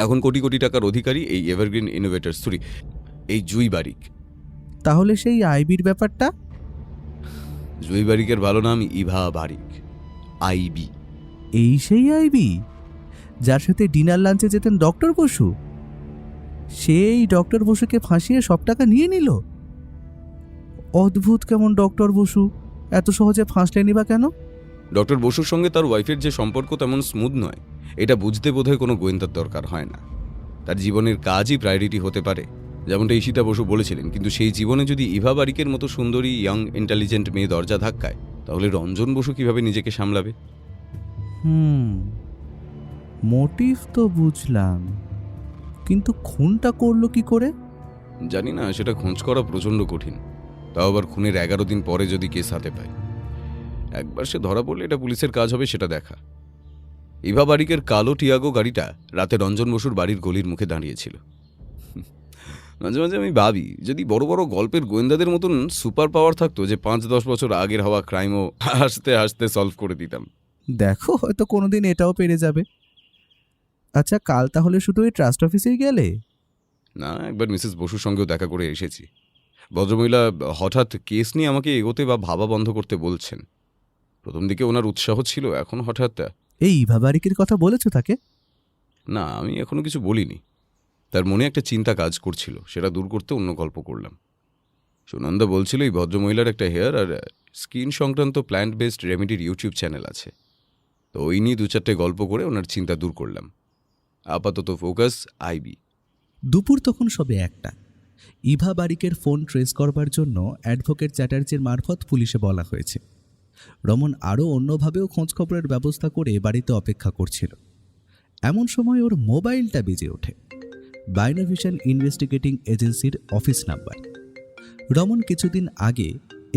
এখন কোটি কোটি টাকার অধিকারী এই এভারগ্রিন ইনোভেটরস, এই জুই বারিক। তাহলে সেই আইবির ব্যাপারটা? জুই বারিকের ভালো নাম ইভা বারিক, আইবি। এই সেই আইবি যার সাথে ডিনার লাঞ্চে যেতেন ডক্টর বসু? সেই ডক্টর বসুকে ফাঁসিয়ে সব টাকা নিয়ে নিল। অদ্ভুত কেমন ডক্টর বসু, এত সহজে ফাঁসলেনি বা কেন? ডক্টর বসুর সঙ্গে তার ওয়াইফের যে সম্পর্ক তেমন স্মুথ নয়, এটা বুঝতে বোধহয় কোনো গোয়েন্দার দরকার হয় না। তার জীবনের কাজই প্রায়োরিটি হতে পারে, যেমনটা ঈশিতা বসু বলেছিলেন। কিন্তু সেই জীবনে যদি ইভা বারিকের মতো সুন্দরী ইয়াং ইন্টেলিজেন্ট মেয়ে দরজা ধাক্কায়, তাহলে রঞ্জন বসু কিভাবে নিজেকে সামলাবে? মোটিভ তো বুঝলাম, কিন্তু খুনটা করলো কি করে? জানি না, সেটা খোঁজ করা প্রচণ্ড কঠিন। তাও আবার খুনের 11 দিন পরে যদি কেস হাতে পায়। একবার সে ধরা পড়লে এটা পুলিশের কাজ হবে সেটা দেখা। ইভা বারিকের কালো টিয়াগো গাড়িটা রাতে রঞ্জন বসুর বাড়ির গলির মুখে দাঁড়িয়েছিল। মাঝে মাঝে আমি ভাবি, যদি বড় বড় গল্পের গোয়েন্দাদের মতন সুপার পাওয়ার থাকতো, যে 5-10 বছর আগের হওয়া ক্রাইমও হাসতে হাসতে সলভ করে দিতাম। দেখো, হয়তো কোনোদিন এটাও পেরে যাবে। আচ্ছা, কাল তাহলে শুধু ওই ট্রাস্ট অফিসেই গেলে? না, একবার মিসেস বসুর সঙ্গেও দেখা করে এসেছি। ভদ্রমহিলা হঠাৎ কেস নিয়ে আমাকে এগোতে বা ভাবা বন্ধ করতে বলছেন। প্রথম দিকে ওনার উৎসাহ ছিল, এখন হঠাৎ। এই ইভা বারিকের কথা বলেছো তাকে? না, আমি এখনো কিছু বলিনি। তার মনে একটা চিন্তা কাজ করছিল, সেটা দূর করতে অন্য গল্প করলাম। সুনন্দা বলছিল এই ভদ্রমহিলার একটা হেয়ার আর স্কিন সংক্রান্ত প্ল্যান্ট বেসড রেমেডির ইউটিউব চ্যানেল আছে। তো ওই নিয়ে 2-4টে গল্প করে ওনার চিন্তা দূর করলাম। আপাতত ফোকাস আইবি। দুপুর তখন সবে 1টা। ইভা বারিকের ফোন ট্রেস করবার জন্য অ্যাডভোকেট চ্যাটার্জির মারফত পুলিশে বলা হয়েছে। রমন আরও অন্যভাবেও খোঁজখবরের ব্যবস্থা করে বাড়িতে অপেক্ষা করছিল। এমন সময় ওর মোবাইলটা বেজে ওঠে। বাইনোভিশন ইনভেস্টিগেটিং এজেন্সির অফিস নাম্বার। রমন কিছুদিন আগে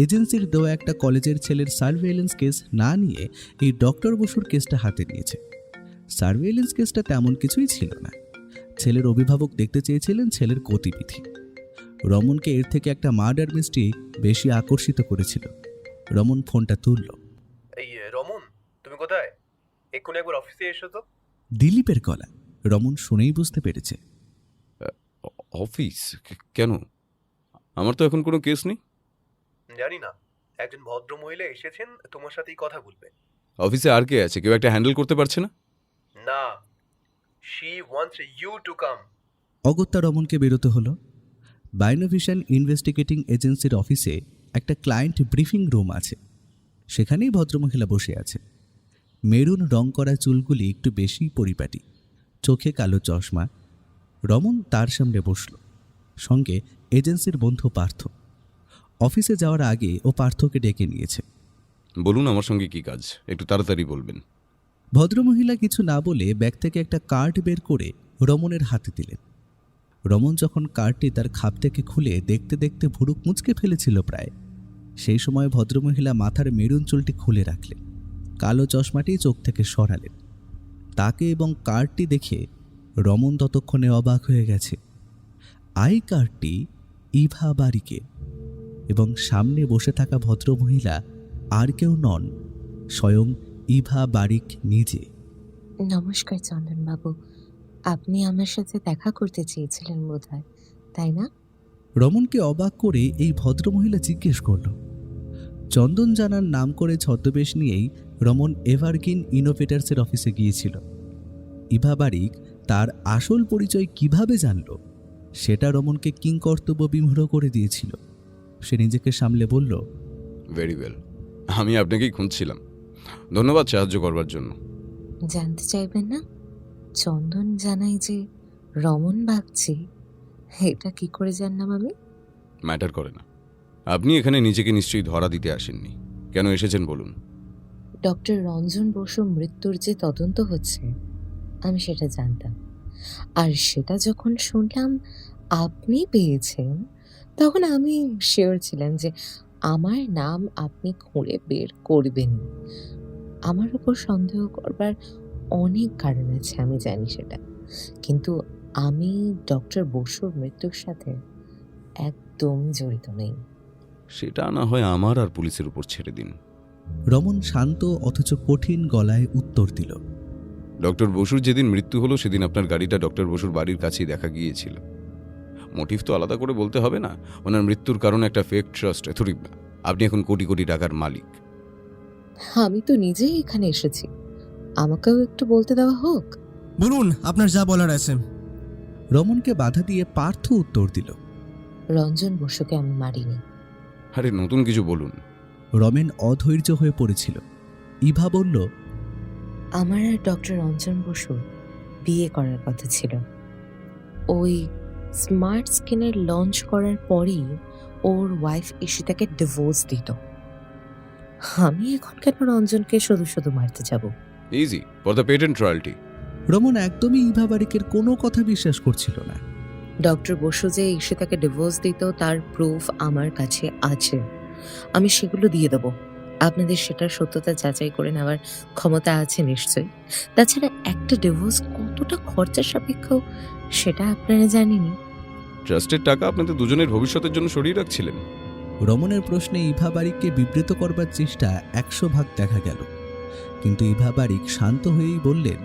এজেন্সির দেওয়া একটা কলেজের ছেলের সার্ভেইলেন্স কেস না নিয়ে এই ডক্টর বসুর কেসটা হাতে নিয়েছে। সার্ভেইলেন্স কেসটা তেমন কিছুই ছিল না। ছেলের অভিভাবক দেখতে চেয়েছিলেন ছেলের গতিবিধি। রমনকে এর থেকে একটা মার্ডার মিস্ট্রি বেশি আকর্ষিত করেছিল। রমন ফোনটা তুলল। এই রমন, তুমি কোথায়? এক্ষুনি একবার অফিসে এসো তো। দিলীপের গলা। রমন শুনেই বুঝতে পেরেছে। অফিস? কেন? আমার তো এখন কোনো কেস নেই। জানি না, একজন ভদ্র মহিলা এসেছেন, তোমার সাথেই কথা বলবে। অফিসে আর কে আছে? কেউ একটা হ্যান্ডেল করতে পারছে না? না, she wants you to come. অগত্যা রমনকে বেরোতে হলো। বাইনোভিশন ইনভেস্টিগেটিং এজেন্সির অফিসে একটা ক্লায়েন্ট ব্রিফিং রুম আছে। সেখানেই ভদ্রমহিলা বসে আছে। মেরুন রং করা চুলগুলি একটু বেশি পরিপাটি, চোখে কালো চশমা। রমন তার সামনে বসল, সঙ্গে এজেন্সির বন্ধু পার্থ। অফিসে যাওয়ার আগে ও পার্থকে ডেকে নিয়েছে। বলুন, আমার সঙ্গে কি কাজ, একটু তাড়াতাড়ি বলবেন। ভদ্রমহিলা কিছু না বলে ব্যাগ থেকে একটা কার্ড বের করে রমনের হাতে দিলেন। রমন যখন কার্ডটি তার খাপ থেকে খুলে দেখতে দেখতে ভুরুক মুচকে ফেলেছিল প্রায়, সেই সময় ভদ্রমহিলা মাথার মেরুন চুলটি খুলে রাখলেন, কালো চশমাটি চোখ থেকে সরালেন। তাকে এবং কার্ডটি দেখে রমন ততক্ষণে অবাক হয়ে গেছে। আই কার্ডটি ইভা বারিকের, এবং সামনে বসে থাকা ভদ্রমহিলা আর কেউ নন, স্বয়ং ইভা বারিক নিজে। নমস্কার চন্দনবাবু, আপনি আমার সাথে দেখা করতে চেয়েছিলেন বোধহয়, তাই না? রমনকে অবাক করে এই ভদ্রমহিলা জিজ্ঞেস করল। চন্দন জানার নাম করে ছদ্মবেশ নিয়েই রমন এভারগ্রিন ইনোভেটার্সের অফিসে গিয়েছিল। ইভা বারিক তার আসল পরিচয় কিভাবে জানল, সেটা রমনকে কিংকর্তব্য বিমূঢ় করে দিয়েছিল। সে নিজেকে সামলে বলল, ভেরি ওয়েল, আমি আপনাকেই খুঁজছিলাম। ধন্যবাদ সাহায্য করবার জন্য। জানতে চাইবেন না? চন্দন জানাই যে রমন ভাবছি, এটা কি করে জানলাম আমি? ম্যাটার করে না। আপনি এখানে নিজেকে নিশ্চয়ই ধরা দিতে আসেননি। কেন এসেছেন বলুন। ডক্টর রঞ্জন বসু মৃত্যুর যে তদন্ত হচ্ছে, আমি সেটা জানতাম। আর সেটা যখন শুনলাম আপনি পেয়েছেন, তখন আমি শিওর ছিলাম যে আমার নাম আপনি খুঁড়ে বের করবেন। আমার উপর সন্দেহ করবার অনেক কারণ আছে, আমি জানি সেটা, কিন্তু আমি ডক্টর বসুর মৃত্যুর সাথে একদম জড়িত নেই। সেটা না হয় আমার আর পুলিশের উপর ছেড়ে দিন। রমন শান্ত অথচ কঠিন গলায় উত্তর দিল, ডক্টর বসুর যেদিন মৃত্যু হলো সেদিন আপনার গাড়িটা ডক্টর বসুর বাড়ির কাছেই দেখা গিয়েছিল। মোটিভ তো আলাদা করে বলতে হবে না। ওনার মৃত্যুর কারণ একটা ফেক ট্রাস্ট, এথরিক না। আপনি এখন কোটি কোটি টাকার মালিক। আমি তো নিজেই এখানে এসেছি, আমাকেও একটু বলতে দেওয়া হোক। বলুন, আপনার যা বলার আছে। রমনকে বাধা দিয়ে পার্থ উত্তর দিল, রঞ্জন বসুকে আমি মারিনি। আরে নতুন কিছু বলুন। রমেন অধৈর্য হয়ে পড়েছিল। ইভা বলল, আমার আর ডক্টর রঞ্জন বসু বিয়ে করার কথা ছিল। ওই স্মার্ট স্কিনের লঞ্চ করার পরেই ওর ওয়াইফ ঈশিতাকে ডিভোর্স দিত। আমি এখন কেন রঞ্জনকে শুধু শুধু মারতে যাব? Easy for the patent royalty. Raman একদমই ইভা বারিকের কোনো কথা বিশ্বাস করছিল না। ডক্টর বসু যে ঈশিতাকে ডিভোর্স দিত তার প্রুফ আমার কাছে আছে, আমি সেগুলো দিয়ে দেবো। আপনাদের সেটার সত্যতা যাচাই করে নেওয়ার ক্ষমতা আছে নিশ্চয়ই। তাছাড়া একটা ডিভোর্স কতটা খরচা সাপেক্ষ সেটা আপনারা জানেনই। ট্রাস্টের টাকা আপনাদের দুজনের ভবিষ্যতের জন্য সরিয়ে রাখছিলেন। রমনের প্রশ্নে ইভা বারিককে বিব্রত করবার চেষ্টা 100 ভাগ দেখা গেল, কিন্তু ইভা বারিক শান্ত হয়েই বললেন,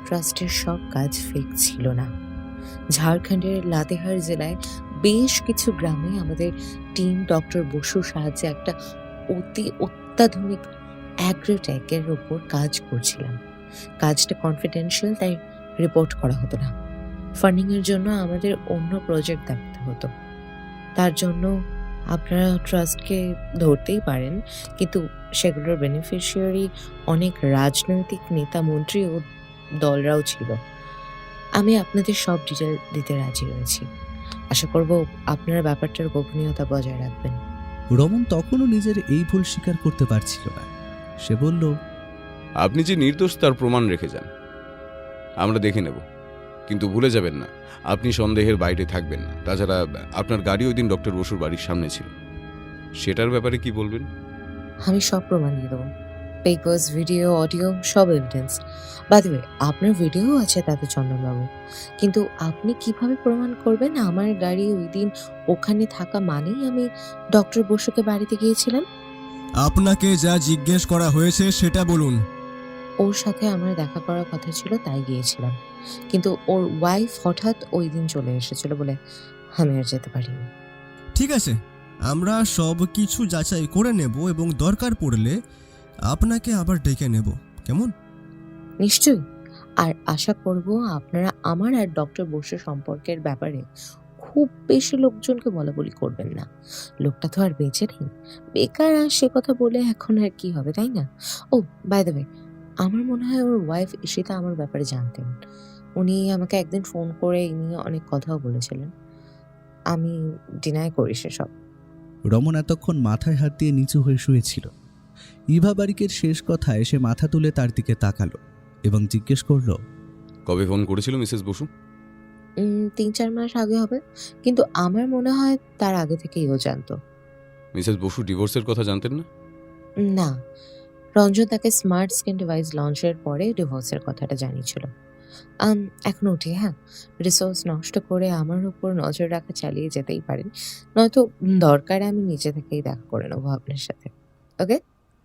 ট্রাস্টের সব কাজ ফেক ছিল না। ঝাড়খণ্ডের লাতেহার জেলায় বেশ কিছু গ্রামে আমাদের টিম ডক্টর বসুর সাহায্যে একটা অতি অত্যাধুনিক অ্যাগ্রোটেকের ওপর কাজ করছিলাম। কাজটা কনফিডেন্সিয়াল, তাই রিপোর্ট করা হতো না। ফান্ডিংয়ের জন্য আমাদের অন্য প্রজেক্ট দেখতে হতো। তার জন্য আপনারা ট্রাস্টকে ধরতেই পারেন, কিন্তু সেগুলোর বেনিফিশিয়ারি অনেক রাজনৈতিক নেতা, মন্ত্রী ও দলরাও ছিল। আমি আপনাদের সব ডিটেল দিতে রাজি রয়েছি। আশা করব আপনারা ব্যাপারটার গোপনীয়তা বজায় রাখবেন। রমন তখনও নিজের এই ভুল স্বীকার করতে পারছিল না। সে বলল, আপনি যে নির্দোষ তার প্রমাণ রেখে যান, আমরা দেখে নেব। কিন্তু ভুলে যাবেন না, আপনি সন্দেহের বাইরে থাকবেন না। তাছাড়া আপনার গাড়ি ওই দিন ডক্টর বসুর বাড়ির সামনে ছিল, সেটার ব্যাপারে কি বলবেন? আমি সব প্রমাণ দিয়ে দেবো, পেপার্স, ভিডিও, অডিও, সব এভিডেন্স। বাই দ্য ওয়ে, আপনার ভিডিও আছে তাতে চন্দনবাবু, কিন্তু আপনি কিভাবে প্রমাণ করবেন আমার গাড়ি ওই দিন ওখানে থাকা মানেই আমি ডক্টর বসুকে বাড়িতে গিয়েছিলাম? আপনাকে যা জিজ্ঞেস করা হয়েছে সেটা বলুন। ওর সাথে আমার দেখা করার কথা ছিল, তাই গিয়েছিলাম, কিন্তু ওর ওয়াইফ হঠাৎ ওই দিন চলে এসেছিল বলে আমি আর যেতে পারিনি। ঠিক আছে, আমরা সব কিছু যাচাই করে নেব এবং দরকার পড়লে আপনাকে আবার ডেকে নেব, কেমন? নিশ্চয়ই। আর আশা করব আপনারা আমার আর ডক্টর বসু সম্পর্কের ব্যাপারে খুব বেশি লোকজনকে বলাবলি করবেন না। লোকটা তো আর বেঁচে নেই, বেকার আর সে কথা বলে এখন আর কি হবে, তাই না? ও বাই দ্য ওয়ে, আমার মনে হয় ওর ওয়াইফ ঈশিতা আমার ব্যাপারে জানতেন। উনি আমাকে একদিন ফোন করে এই নিয়ে অনেক কথাও বলেছিলেন। আমি ডিনাই করি সেসব। রমন এতক্ষণ মাথায় হাত দিয়ে নিচু হয়ে শুয়েছিল। ইভা বারিকের শেষ কথায় সে মাথা তুলে তার দিকে তাকালো এবং জিজ্ঞেস করল, কবে ফোন করেছিল মিসেস বসু? 3-4 মাস আগে হবে, কিন্তু আমার মনে হয় তার আগে থেকেই ও জানতো। মিসেস বসু ডিভোর্সের কথা জানতেন না? না, রঞ্জন তাকে স্মার্ট স্কিন ডিভাইস লঞ্চের পরে ডিভোর্সের কথাটা জানিয়েছিল। এখন উঠি, হ্যাঁ। রিসোর্স নষ্ট করে আমার উপর নজর রাখা চালিয়ে যেতেই পারেন, নয়তো দরকারে আমি নিজে থেকেই দেখা করে নেবো আপনার সাথে। ওকে?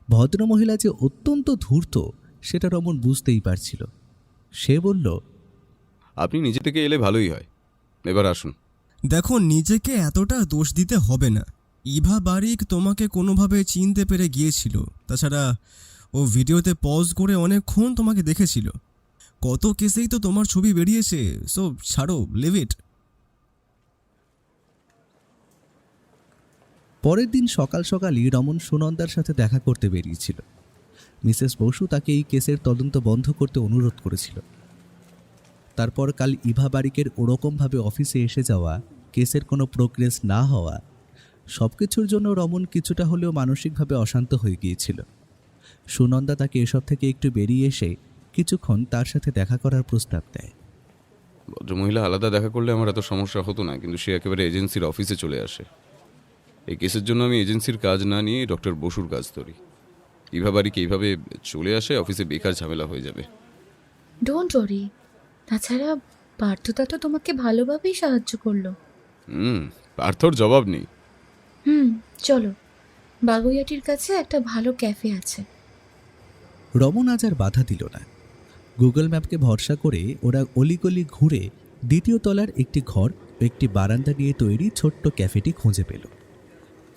ভদ্রমহিলা যে অত্যন্ত ধূর্ত সেটা রমন বুঝতেই পারছিল। সে বলল, আপনি নিজে থেকে এলে ভালোই হয়। এবার আসুন। দেখো, নিজেকে এতটা দোষ দিতে হবে না। ইভা বারিক তোমাকে কোনোভাবে চিনতে পেরে গিয়েছিল। তাছাড়া ও ভিডিওতে পজ করে অনেকক্ষণ তোমাকে দেখেছিল। কত কেসেই তো তোমার ছবি বেরিয়েছে, সো ছাড়ো, লিভ ইট। পরের দিন সকাল সকালই রমন সুনন্দার সাথে দেখা করতে বেরিয়েছিল। মিসেস বসু তাকে এই কেসের তদন্ত বন্ধ করতে অনুরোধ করেছিল। তারপর কাল ইভা বারিকের ওরকমভাবে অফিসে এসে যাওয়া, কেসের কোনো প্রোগ্রেস না হওয়া, সব কিছুর জন্য রমন কিছুটা হলেও মানসিকভাবে অশান্ত হয়ে গিয়েছিল। সুনন্দা তাকে এসব থেকে একটু বেরিয়ে এসে কিছুক্ষণ তার সাথে দেখা করার প্রস্তাব দেয়। ভদ্রমহিলা আলাদা দেখা করলে আমার এত সমস্যা হতো না, কিন্তু সে একেবারে এজেন্সির অফিসে চলে আসে। এই কেসের জন্য আমি এজেন্সির কাজ না নিয়ে ডক্টর বসুর কাজ ধরি। ইভা বাড়িকে এইভাবে চলে আসে, অফিসে বেকার ঝামেলা হয়ে যাবে। Don't worry. তাছাড়া পার্থতা তো তোমাকে ভালোভাবেই সাহায্য করলো। পার্থর জবাব নেই। চলো, বাগুইয়াটির কাছে একটা ভালো ক্যাফে আছে। রমন আজ আর বাধা দিল না। গুগল ম্যাপকে ভরসা করে ওরা অলিগলি ঘুরে দ্বিতীয় তলার একটি ঘর ও একটি বারান্দা নিয়ে তৈরি ছোট্ট ক্যাফেটি খুঁজে পেল।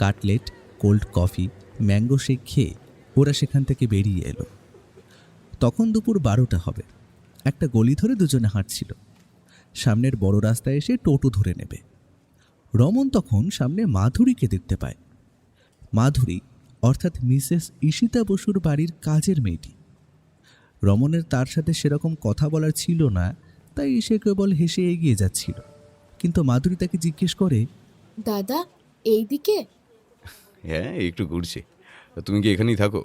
Cutlet, cold coffee, mango shake খেয়ে ওরা সেখান থেকে বেরিয়ে এলো। তখন দুপুর 12টা হবে। একটা গলি ধরে দুজনে হাঁটছিল। সামনের বড় রাস্তায় এসে টোটো ধরে নেবে। রমন তখন সামনে মাধুরীকে দেখতে পায়। মাধুরী অর্থাৎ মিসেস ঈশিতা বসুর বাড়ির কাজের মেয়েটি। রমনের তার সাথে সেরকম কথা বলার ছিল না, তাই সে কেবল হেসে এগিয়ে যাচ্ছিল। কিন্তু মাধুরী তাকে জিজ্ঞেস করে, দাদা এই দিকে? হ্যাঁ, একটু ঘুরছে। তুমি কি এখানেই থাকো?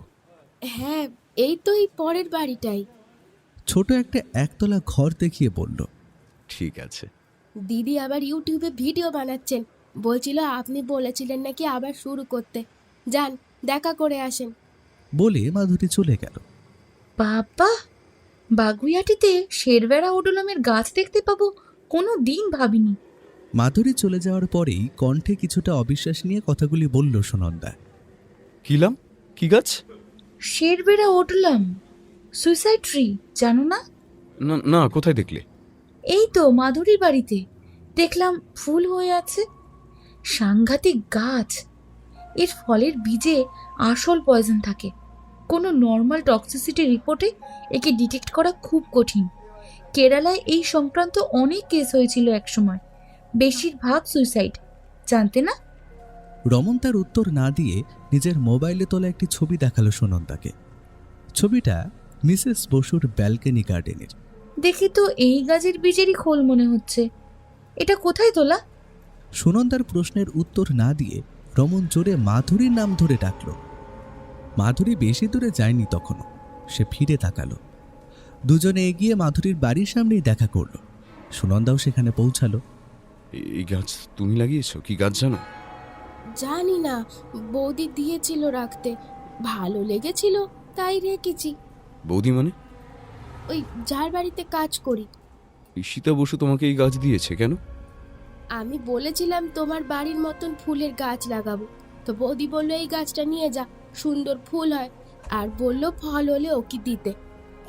হ্যাঁ, এই তো এই পরের বাড়িটাই। ছোট একটা একতলা ঘর দেখিয়ে বলল, ঠিক আছে। দিদি আবার ইউটিউবে ভিডিও বানাচ্ছেন, বলছিল আপনি বলেছিলেন নাকি আবার শুরু করতে। যান, দেখা করে আসেন। বলে মাধুরী চলে গেল। বাবা, বাগুইয়াটিতে শেরবেড়া ওডোলামের গাছ দেখতে পাবো কোনো দিন ভাবিনি। মাধুরী চলে যাওয়ার পরেই কণ্ঠে কিছুটা অবিশ্বাস নিয়ে কথাগুলি বলল সুনন্দা। কিলাম? কি গাছ? শেরবেড়া ওডোলাম, সুইসাইড ট্রি, জানো না? না, কোথায় দেখলে? এই তো মাধুরীর বাড়িতে দেখলাম, ফুল হয়ে আছে। সাংঘাতিক গাছ। এর ফলের বীজে আসল পয়জন থাকে। কোনো নর্মাল টক্সিসিটি রিপোর্টে একে ডিটেক্ট করা খুব কঠিন। কেরালায় এই সংক্রান্ত অনেক কেস হয়েছিল একসময়, বেশিরভাগ সুইসাইড, জানতে না? রমন তার উত্তর না দিয়ে নিজের মোবাইলে তোলা একটি ছবি দেখালো সুনন্দাকে। ছবিটা মিসেস বসুর ব্যালকনি গার্ডেনের। দেখি তো, এই গাছের বীজেরই খোল মনে হচ্ছে। এটা কোথায় তোলা? সুনন্দার প্রশ্নের উত্তর না দিয়ে রমন জোরে মাধুরীর নাম ধরে ডাকল। মাধুরী বেশি দূরে যায়নি তখনও। সে ফিরে তাকালো। দুজনে এগিয়ে মাধুরীর বাড়ির সামনেই দেখা করল। সুনন্দাও সেখানে পৌঁছালো। এই গাছ তুমি লাগিয়েছো? কি গাছ জানো? জানি না, বৌদি দিয়েছিল রাখতে, ভালো লেগেছিল তাই রেখেছি। বৌদি মানে? ওই যার বাড়িতে কাজ করি। ঈশিতা বসু তোমাকে এই গাছ দিয়েছে কেন? আমি বলেছিলাম তোমার বাড়ির মতন ফুলের গাছ লাগাবো, তো বৌদি বললো এই গাছটা নিয়ে যা, সুন্দর ফুল হয়, আর বললো ফল হলে ওকে দিতে।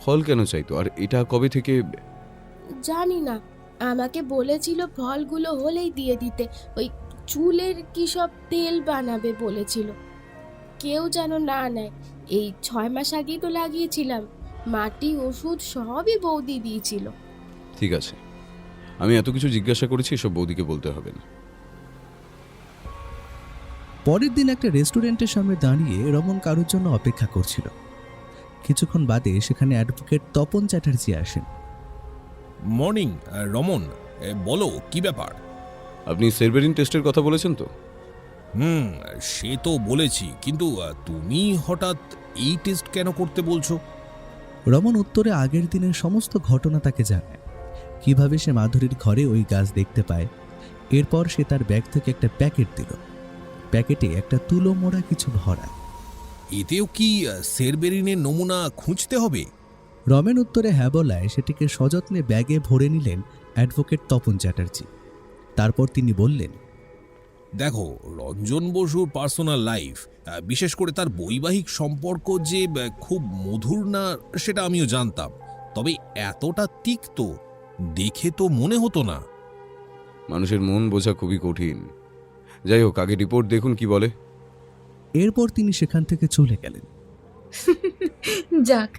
ফল কেন চাইতো? আর এটা কবে থেকে? জানি না, আমাকে বলেছিল ফলগুলো হলেই দিয়ে দিতে। ওই চুলের কি সব তেল বানাবে বলেছিল। কেউ যেন না নেয়। এই 6 মাস আগেই তো লাগিয়েছিলাম। মাটি, ওষুধ সবই বৌদি দিয়েছিল। ঠিক আছে, আমি এত কিছু জিজ্ঞাসা করেছি, এসব বৌদিকে বলতে হবে না। পরের দিন একটা রেস্টুরেন্টের সামনে দাঁড়িয়ে রমন কারোর জন্য অপেক্ষা করছিল। কিছুক্ষণ বাদে সেখানে অ্যাডভোকেট তপন চ্যাটার্জি আসেন। মর্নিং রমন, বলো কি ব্যাপার? আপনি সেরবেরিন টেস্টের কথা বলেছেন তো? সে তো বলেছি, কিন্তু তুমি হঠাৎ এই টেস্ট কেন করতে বলছো? রমন উত্তরে আগের দিনের সমস্ত ঘটনা তাকে জানায়। কিভাবে সে মাধুরীর ঘরে ওই গাছ দেখতে পায়। এরপর সে তার ব্যাগ থেকে একটা প্যাকেট দিল। প্যাকেটে একটা তুলো মোড়া কিছু ভরা। এতেও কি সেরবেরিনের নমুনা খুঁজতে হবে? রমেন উত্তরে হ্যাঁ বলায় সেটিকে সযত্নে ব্যাগে ভরে নিলেন অ্যাডভোকেট তপন চ্যাটার্জি। তারপর তিনি বললেন, দেখো, রঞ্জন বসুর পার্সোনাল লাইফ, বিশেষ করে তার বৈবাহিক সম্পর্ক যে খুব মধুর না সেটা আমিও জানতাম, তবে এতটা তিক্ত দেখে তো মনে হতো না। মানুষের মন বোঝা খুবই কঠিন। যাই হোক, আগে রিপোর্ট দেখুন কি বলে। এরপর তিনি সেখান থেকে চলে গেলেন। যাক,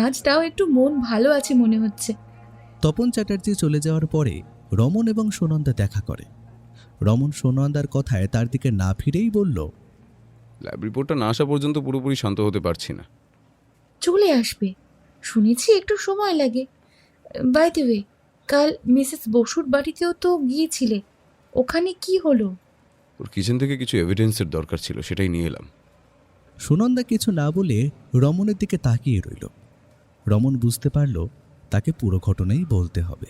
আজ তাও একটু মন ভালো আছে মনে হচ্ছে। তপন চ্যাটার্জি চলে যাওয়ার পরে রমন এবং সুনন্দা দেখা করে। রমন সোনন্দার কথায় তার দিকে না ফিরেই বলল, ল্যাব রিপোর্টটা না আসা পর্যন্ত পুরোপুরি শান্ত হতে পারছি না। চলে আসবে, শুনেছি একটু সময় লাগে। বাই দ্য ওয়ে, কাল মিসেস বসুর বাড়িতেও তো গিয়েছিলে, ওখানে কি হলো? ওর কিচেন থেকে কিছু এভিডেন্সের দরকার ছিল, সেটাই নিয়ে এলাম। সুনন্দা কিছু না বলে রমনের দিকে তাকিয়ে রইল। রমন বুঝতে পারল তাকে পুরো ঘটনাই বলতে হবে।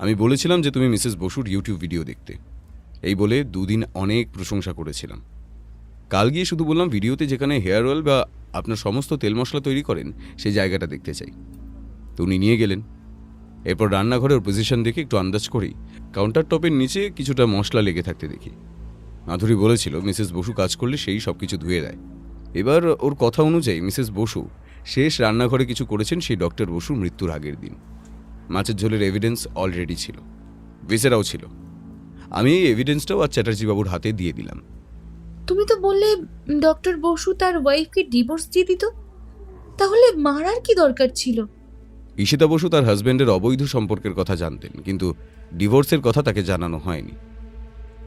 আমি বলেছিলাম যে তুমি মিসেস বসুর ইউটিউব ভিডিও দেখতে, এই বলে 2 দিন অনেক প্রশংসা করেছিলাম। কাল গিয়ে শুধু বললাম ভিডিওতে যেখানে হেয়ার অয়েল বা আপনার সমস্ত তেল মশলা তৈরি করেন সেই জায়গাটা দেখতে চাই। তো উনি নিয়ে গেলেন। এরপর রান্নাঘরের পজিশন দেখে একটু আন্দাজ করি কাউন্টার টপের নিচে কিছুটা মশলা লেগে থাকতে দেখি। মাধুরী বলেছিল মিসেস বসু কাজ করলে সেই সব কিছু ধুয়ে দেয়। এবার ওর কথা অনুযায়ী মিসেস বসু শেষ রান্নাঘরে কিছু করেছেন সেই ডক্টর বসুর মৃত্যুর আগের দিন। মাছের ঝোলের এভিডেন্স অলরেডি ছিল, ভিসেরাও ছিল। আমি এই এভিডেন্সটাও আজ চ্যাটার্জি বাবুর হাতে দিয়ে দিলাম। তুমি তো বললে ডক্টর বসু তার ওয়াইফকে ডিভোর্স দিয়ে দিত, তাহলে মারার কি দরকার ছিল? ঈশিতা বসু তার হাজব্যান্ডের অবৈধ সম্পর্কের কথা জানতেন, কিন্তু ডিভোর্সের কথা তাকে জানানো হয়নি।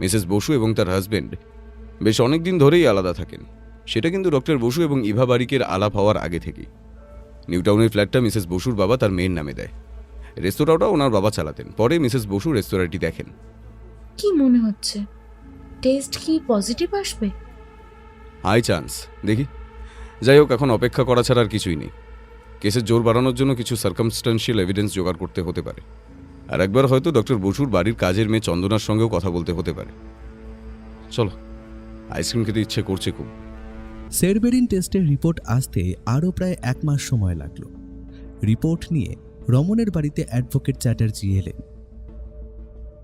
মিসেস বসু এবং তার হাজব্যান্ড বেশ অনেক দিন ধরেই আলাদা থাকেন, সেটা কিন্তু ডক্টর বসু এবং ইভা বারিকের আলাপ হওয়ার আগে থেকেই। নিউটাউনের ফ্ল্যাটটা মিসেস বসুর বাবা তার মেয়ের নামে দেয়, রেস্তোরাঁটাও ওনার বাবা চালাতেন। পরে মিসেস বসু রেস্তোরাঁটি দেখেন। কি মনে হচ্ছে, টেস্ট কি পজিটিভ আসবে? হাই চান্স, দেখি। যাই হোক, এখন অপেক্ষা করা ছাড়া আর কিছুই নেই। কেসের জোর বাড়ানোর জন্য কিছু সার্কামস্টান্সিয়াল এভিডেন্স জোগাড় করতে হতে পারে, আর একবার হয়তো ডক্টর বসুর বাড়ির কাজের মেয়ে চন্দনার সঙ্গেও কথা বলতে হতে পারে। চলো, আইসক্রিম খেতে ইচ্ছে করছে খুব। সেরবেরিন টেস্টের রিপোর্ট আসতে আরও প্রায় 1 মাস সময় লাগলো। রিপোর্ট নিয়ে রমনের বাড়িতে অ্যাডভোকেট চ্যাটার্জি এলেন।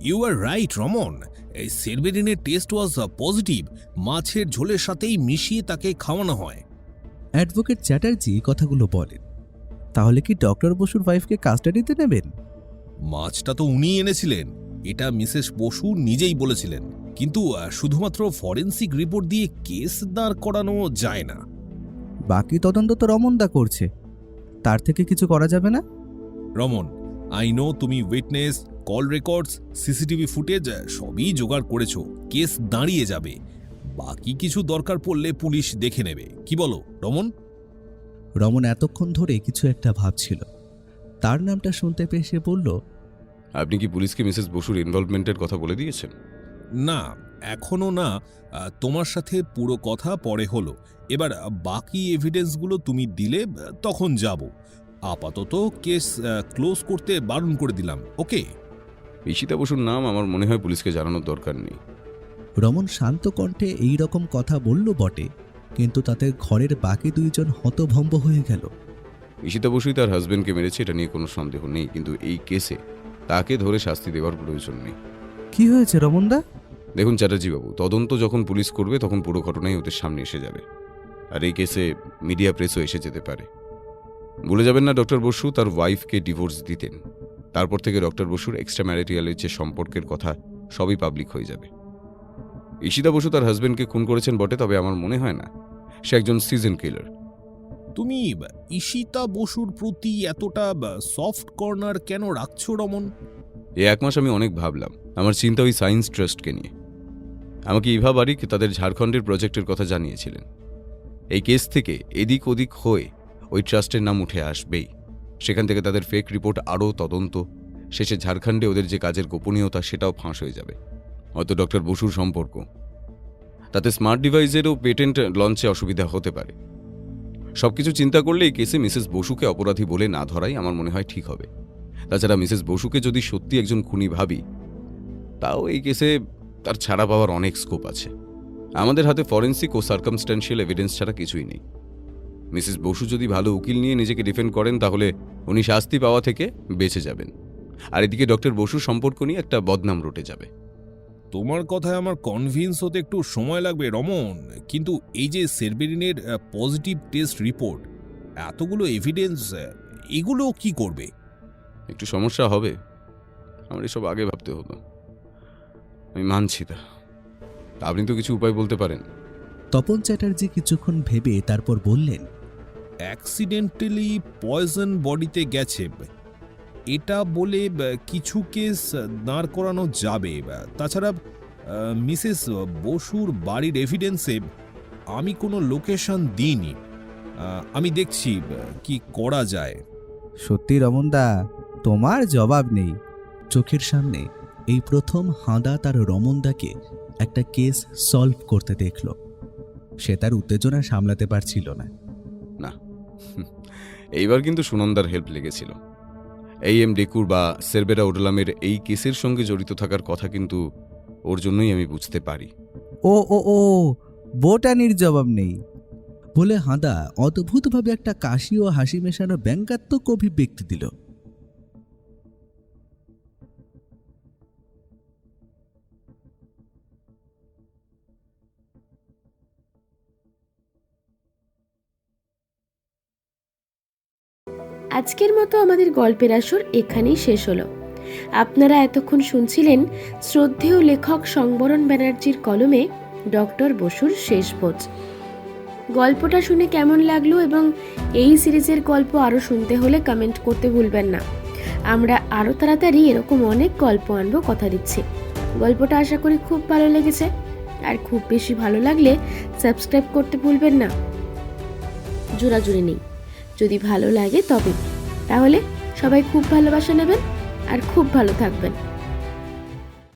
ইউ আর রাইট রমন, এই সেরবেরিনের টেস্ট ওয়াজ পজিটিভ। মাছের ঝোলের সাথেই মিশিয়ে তাকে খাওয়ানো হয়। অ্যাডভোকেট চ্যাটার্জি কথাগুলো বলেন। তাহলে কি ডক্টর বসুর ওয়াইফকে কাস্টাডিতে নেবেন? মাছটা তো উনি এনেছিলেন, এটা মিসেস বসু নিজেই বলেছিলেন। কিন্তু শুধুমাত্র ফরেন্সিক রিপোর্ট দিয়ে কেস দাঁড় করানো যায় না। বাকি তদন্ত তো রমনদা করছে, তার থেকে কিছু করা যাবে না? রমন, আই নো তুমি witness, call records, CCTV footage সবই জোগাড় করেছো, কেস দাঁড়িয়ে যাবে। বাকি কিছু দরকার পড়লে পুলিশ দেখে নেবে, কি বলো রমন? রমন এতক্ষণ ধরে কিছু একটা ভাবছিল। তার নামটা শুনতে পেয়ে সে বলল, আপনি কি পুলিশকে মিসেস বসুর ইনভলভমেন্টের কথা বলে দিয়েছেন? না, এখনো না। তোমার সাথে পুরো কথা পরে হলো। এবার বাকি এভিডেন্সগুলো তুমি দিলে তখন যাব। আপাতত কেস ক্লোজ করতে বারণ করে দিলাম, ওকে? ঈশিতা বসুর নাম আমার মনে হয় পুলিশকে জানানোর দরকার নেই। রমন শান্ত কণ্ঠে এই রকম কথা বলল বটে, কিন্তু তাতে ঘরের বাকি 2 জন হতভম্ব হয়ে গেল। ঈশিতা বসুই তার হাজবেন্ডকে মেরেছে, এটা নিয়ে কোনো সন্দেহ নেই, কিন্তু এই কেসে তাকে ধরে শাস্তি দেওয়ার প্রয়োজন নেই। কি হয়েছে রমনদা? দেখুন চ্যাটার্জি বাবু, তদন্ত যখন পুলিশ করবে তখন পুরো ঘটনাই ওদের সামনে এসে যাবে, আর এই কেসে মিডিয়া প্রেসও এসে যেতে পারে। ভুলে যাবেন না ডক্টর বসু তার ওয়াইফকে ডিভোর্স দিতেন। তারপর থেকে ডক্টর বসুর এক্সট্রা ম্যারিটালের যে সম্পর্কের কথা সবই পাবলিক হয়ে যাবে। ঈশিতা বসু তার হাজবেন্ডকে খুন করেছেন বটে, তবে আমার মনে হয় না সে একজন সিজন কিলার। তুমি ঈশিতা বসুর প্রতি এতটা সফট কর্নার কেন রাখছো রমন? এই 1 মাস আমি অনেক ভাবলাম। আমার চিন্তা ওই সায়েন্স ট্রাস্টকে নিয়ে। আমাকে ইভা বারিক তাদের ঝাড়খণ্ডের প্রজেক্টের কথা জানিয়েছিলেন। এই কেস থেকে এদিক ওদিক হয়ে ওই ট্রাস্টের নাম উঠে আসবেই। সেখান থেকে তাদের ফেক রিপোর্ট আরও তদন্ত, শেষে ঝাড়খণ্ডে ওদের যে কাজের গোপনীয়তা সেটাও ফাঁস হয়ে যাবে। হয়তো ডক্টর বসুর সম্পর্ক, তাতে স্মার্ট ডিভাইসেরও পেটেন্ট লঞ্চে অসুবিধা হতে পারে। সবকিছু চিন্তা করলে এই কেসে মিসেস বসুকে অপরাধী বলে না ধরাই আমার মনে হয় ঠিক হবে। তাছাড়া মিসেস বসুকে যদি সত্যি একজন খুনি ভাবি, তাও এই কেসে তার ছাড়া পাওয়ার অনেক স্কোপ আছে। আমাদের হাতে ফরেন্সিক ও সার্কামস্ট্যান্সিয়াল এভিডেন্স ছাড়া কিছুই নেই। মিসেস বসু যদি ভালো উকিল নিয়ে নিজেকে ডিফেন্ড করেন তাহলে উনি শাস্তি পাওয়া থেকে বেঁচে যাবেন, আর এদিকে ডক্টর বসুর সম্পর্ক নিয়ে একটা বদনাম রটে যাবে। তোমার কথায় আমার কনভিন্স হতে একটু সময় লাগবে রমন, কিন্তু এই যে সেরবেরিনের পজিটিভ টেস্ট রিপোর্ট, এতগুলো এভিডেন্স, এগুলো কি করবে? একটু সমস্যা হবে, আমার এসব আগে ভাবতে হতো। আমি মানছি তা, আপনি তো কিছু উপায় বলতে পারেন। তপন চ্যাটার্জি কিছুক্ষণ ভেবে তারপর বললেন, অ্যাক্সিডেন্টালি পয়জন বডিতে গেছে, এটা বলে কিছু কেস দাঁড় করানো যাবে। তাছাড়া মিসেস বসুর বাড়ির এভিডেন্সে আমি কোনো লোকেশন দিইনি। আমি দেখছি কি করা যায়। সত্যি রমনদা, তোমার জবাব নেই। চোখের সামনে এই প্রথম হাঁদা তার রমনদাকে একটা কেস সলভ করতে দেখল। সে তার উত্তেজনা সামলাতে পারছিল না। না, এইবার কিন্তু সুনন্দার হেল্প লেগেছিল। AM ডেকুর বা সেরবেরা ওডালামের এই কেসের সঙ্গে জড়িত থাকার কথা কিন্তু ওর জন্যই আমি বুঝতে পারি। ও ও ও বোটানির জবাব নেই বলে হাঁদা অদ্ভুতভাবে একটা কাশি ও হাসি মেশানো ব্যঙ্গাত্মক অভিব্যক্তি দিল। আজকের মতো আমাদের গল্পের আসর এখানেই শেষ হলো। আপনারা এতক্ষণ শুনছিলেন শ্রদ্ধেয় লেখক সংবরণ ব্যানার্জির কলমে ডক্টর বসুর শেষ ভোজ। গল্পটা শুনে কেমন লাগলো এবং এই সিরিজের গল্প আরও শুনতে হলে কমেন্ট করতে ভুলবেন না। আমরা আরও তাড়াতাড়ি এরকম অনেক গল্প আনবো, কথা দিচ্ছি। গল্পটা আশা করি খুব ভালো লেগেছে, আর খুব বেশি ভালো লাগলে সাবস্ক্রাইব করতে ভুলবেন না। জোড়াজুড়ি নেই, যদি ভালো লাগে তবে। তাহলে সবাই খুব ভালোবাসা নেবেন আর খুব ভালো থাকবেন।